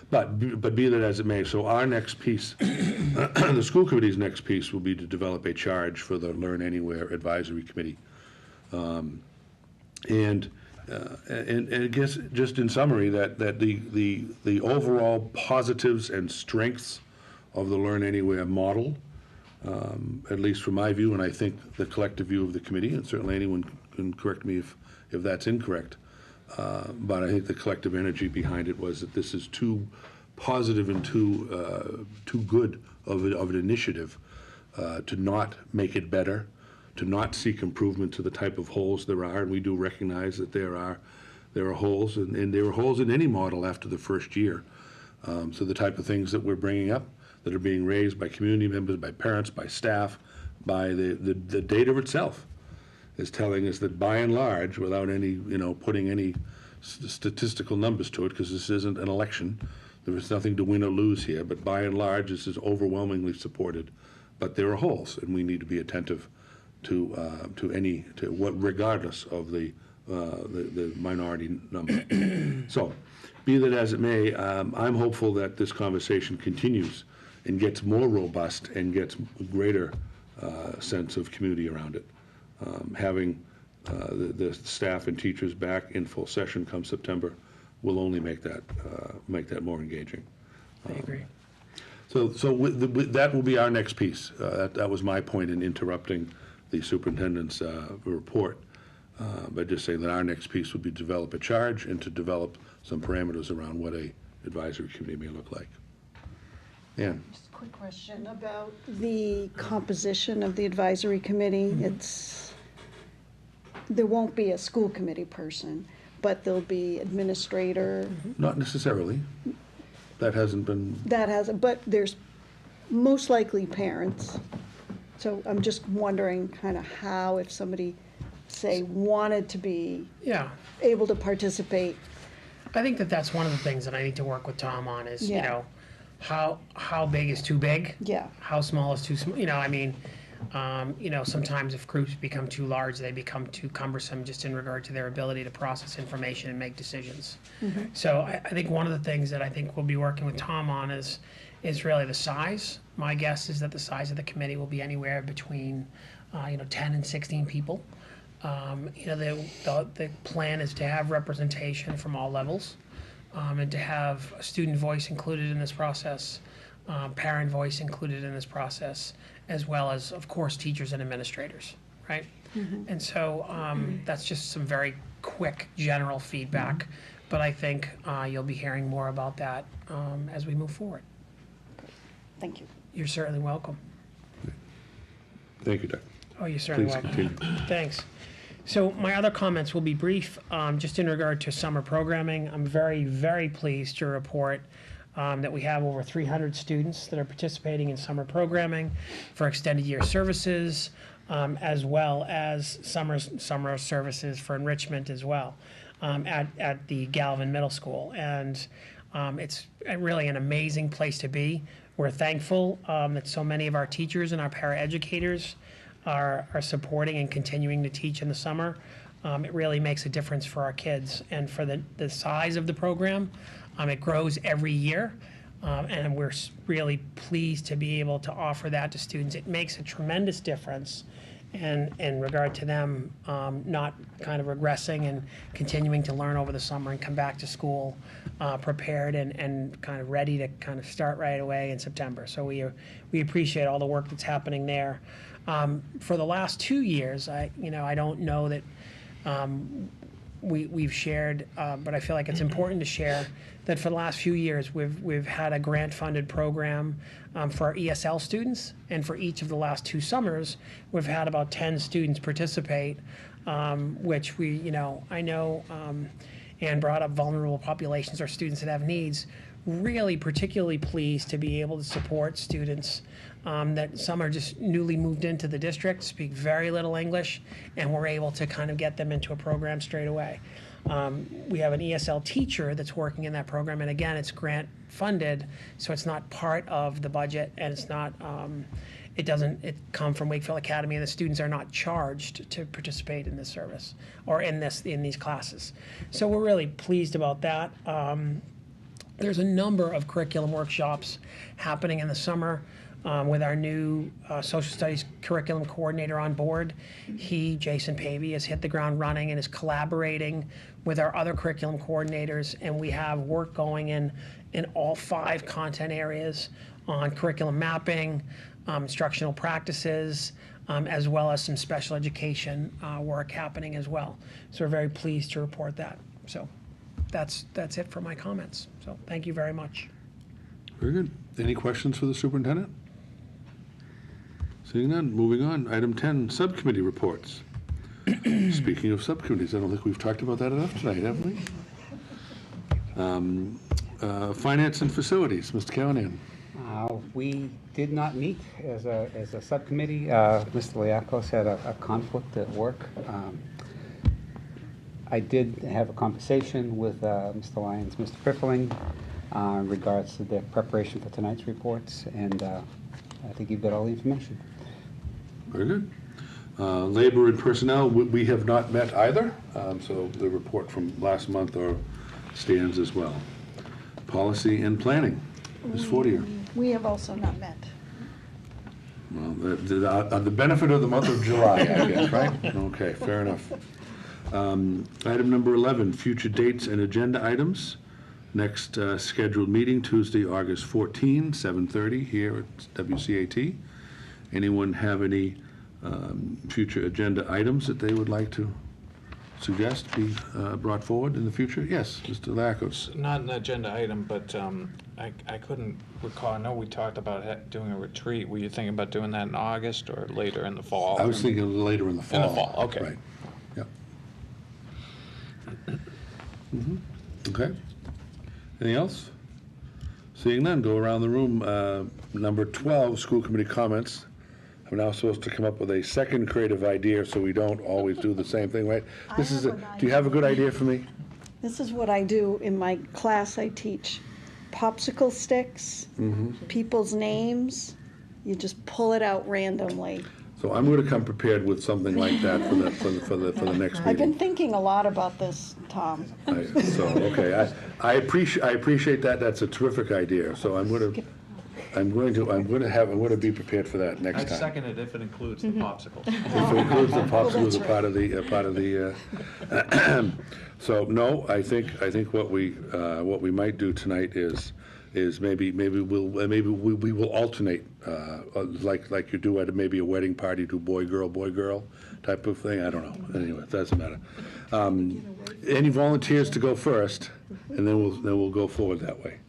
But be that as it may, so our next piece, the school committee's next piece will be to develop a charge for the Learn Anywhere Advisory Committee. And I guess just in summary, that the overall positives and strengths of the Learn Anywhere model, at least from my view, and I think the collective view of the committee, and certainly anyone can correct me if that's incorrect, but I think the collective energy behind it was that this is too positive and too good of an initiative to not make it better, to not seek improvement to the type of holes there are. And we do recognize that there are holes, and there are holes in any model after the first year. So the type of things that we're bringing up, that are being raised by community members, by parents, by staff, by the data itself, is telling us that by and large, without any, putting any statistical numbers to it, because this isn't an election, there is nothing to win or lose here, but by and large, this is overwhelmingly supported. But there are holes, and we need to be attentive to what, regardless of the minority number. So, be that as it may, I'm hopeful that this conversation continues and gets more robust and gets greater sense of community around it. Having the staff and teachers back in full session come September will only make that more engaging. I agree. So that will be our next piece. That was my point in interrupting the superintendent's report, by just saying that our next piece would be to develop a charge and to develop some parameters around what a advisory committee may look like. Ann? Just a quick question about the composition of the advisory committee. There won't be a school committee person, but there'll be administrator. Not necessarily. That hasn't been, That has, but there's most likely parents. So I'm just wondering kind of how, if somebody, say, wanted to be Yeah. able to participate. I think that that's one of the things that I need to work with Tom on is, you Yeah. know, how big is too big? Yeah. How small is too small? You know, I mean, you know, sometimes if groups become too large, they become too cumbersome just in regard to their ability to process information and make decisions. So I think one of the things that I think we'll be working with Tom on is really the size. My guess is that the size of the committee will be anywhere between, you know, 10 and 16 people. You know, the plan is to have representation from all levels, and to have a student voice included in this process, parent voice included in this process, as well as, of course, teachers and administrators, right? And so that's just some very quick general feedback, but I think you'll be hearing more about that as we move forward. Thank you. You're certainly welcome. thank you, Doug. Oh, you're certainly Please welcome. continue. Thanks. So my other comments will be brief, just in regard to summer programming. I'm very, very pleased to report that we have over 300 students that are participating in summer programming for extended year services, as well as summer services for enrichment as well, at the Galvin Middle School. And it's really an amazing place to be. We're thankful that so many of our teachers and our paraeducators are supporting and continuing to teach in the summer. It really makes a difference for our kids. And for the size of the program, it grows every year. And we're really pleased to be able to offer that to students. It makes a tremendous difference in regard to them not kind of regressing and continuing to learn over the summer and come back to school prepared and kind of ready to kind of start right away in September. So we appreciate all the work that's happening there. For the last 2 years, I don't know that we've shared, but I feel like it's important to share that for the last few years, we've had a grant-funded program for our ESL students, and for each of the last 2 summers, we've had about 10 students participate, which I know Anne brought up vulnerable populations or students that have needs. Really particularly pleased to be able to support students that some are just newly moved into the district, speak very little English, and we're able to kind of get them into a program straight away. We have an ESL teacher that's working in that program, and again, it's grant funded, so it's not part of the budget, and it's not, it doesn't come from Wakefield Academy, and the students are not charged to participate in this service or in these classes. So we're really pleased about that. There's a number of curriculum workshops happening in the summer with our new social studies curriculum coordinator on board. Jason Pavey, has hit the ground running and is collaborating with our other curriculum coordinators, and we have work going in all 5 content areas on curriculum mapping, instructional practices, as well as some special education work happening as well. So we're very pleased to report that. So that's it for my comments. So thank you very much. Very good. Any questions for the superintendent? Seeing none, moving on. Item 10, subcommittee reports. Speaking of subcommittees, I don't think we've talked about that enough tonight, have we? Finance and facilities, Mr. Callanan. We did not meet as a subcommittee. Mr. Liakos had a conflict at work. I did have a conversation with Mr. Lyons, Mr. Pfifferling, in regards to their preparation for tonight's reports, and I think you've got all the information. Very good. Labor and personnel, we have not met either, so the report from last month stands as well. Policy and planning, Ms. Fortier. We have also not met. Well, the benefit of the month of July, I guess, right? Okay, fair enough. Item number 11, future dates and agenda items. Next scheduled meeting, Tuesday, August 14, 7:30 here at WCAT. Anyone have any future agenda items that they would like to suggest be brought forward in the future? Yes, Mr. Liakos. Not an agenda item, but I couldn't recall. I know we talked about doing a retreat. Were you thinking about doing that in August or later in the fall? I was thinking later in the fall. In the fall, okay. Right. Yep. Okay. Anything else? Seeing none, go around the room. Number 12, school committee comments. I'm now supposed to come up with a second creative idea so we don't always do the same thing, right? This is. Do you have a good idea for me? This is what I do in my class. I teach popsicle sticks, people's names. You just pull it out randomly. So I'm going to come prepared with something like that for the next I've been meeting. tting a lot about this, Tom. Okay, I appreciate that. That's a terrific idea. So I'm going to be prepared for that next I'd time. second it if it includes the popsicles. If it includes the popsicles as part of the. So no, I think what we might do tonight is maybe we will alternate like you do at maybe a wedding party, do boy girl type of thing. I don't know. Anyway, it doesn't matter. Any volunteers to go first, and then we'll go forward that way.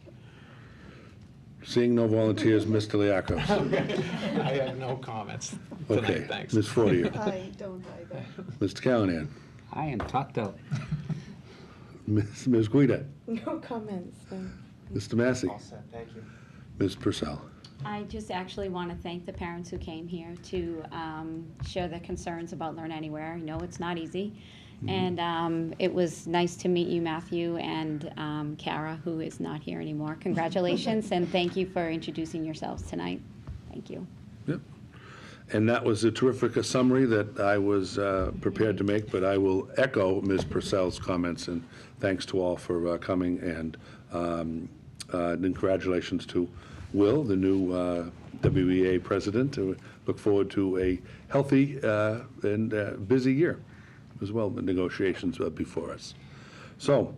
Seeing no volunteers, Mr. Liakos. I have no comments Okay, tonight, thanks. Ms. Fortier. I don't either. Mr. Callanan. I am talked out. Ms. Guida. No comments. No. Mr. Massey. All set, thank you. Ms. Purcell. I just actually want to thank the parents who came here to share their concerns about Learn Anywhere. I know it's not easy. And it was nice to meet you, Matthew, and Kara, who is not here anymore. Congratulations, and thank you for introducing yourselves tonight. Thank you. Yep. And that was a terrific summary that I was prepared to make, but I will echo Ms. Purcell's comments, and thanks to all for coming, and congratulations to Will, the new WEA president. Look forward to a healthy and busy year as well, the negotiations before us. So,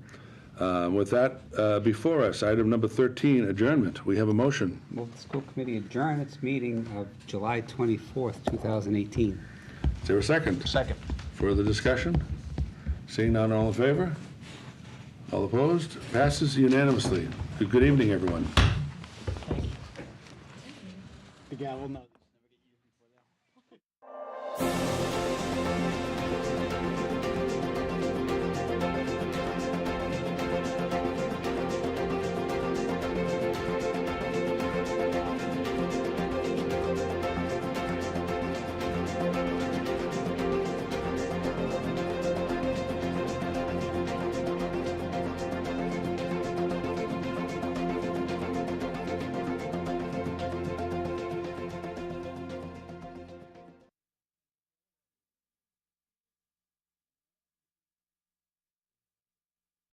with that before us, item number 13, adjournment. We have a motion. Move the school committee adjourn its meeting of July 24th, 2018. Is there a second? Second. Further discussion? Seeing none, all in favor? All opposed? Passes unanimously. Good evening, everyone. The gavel, no.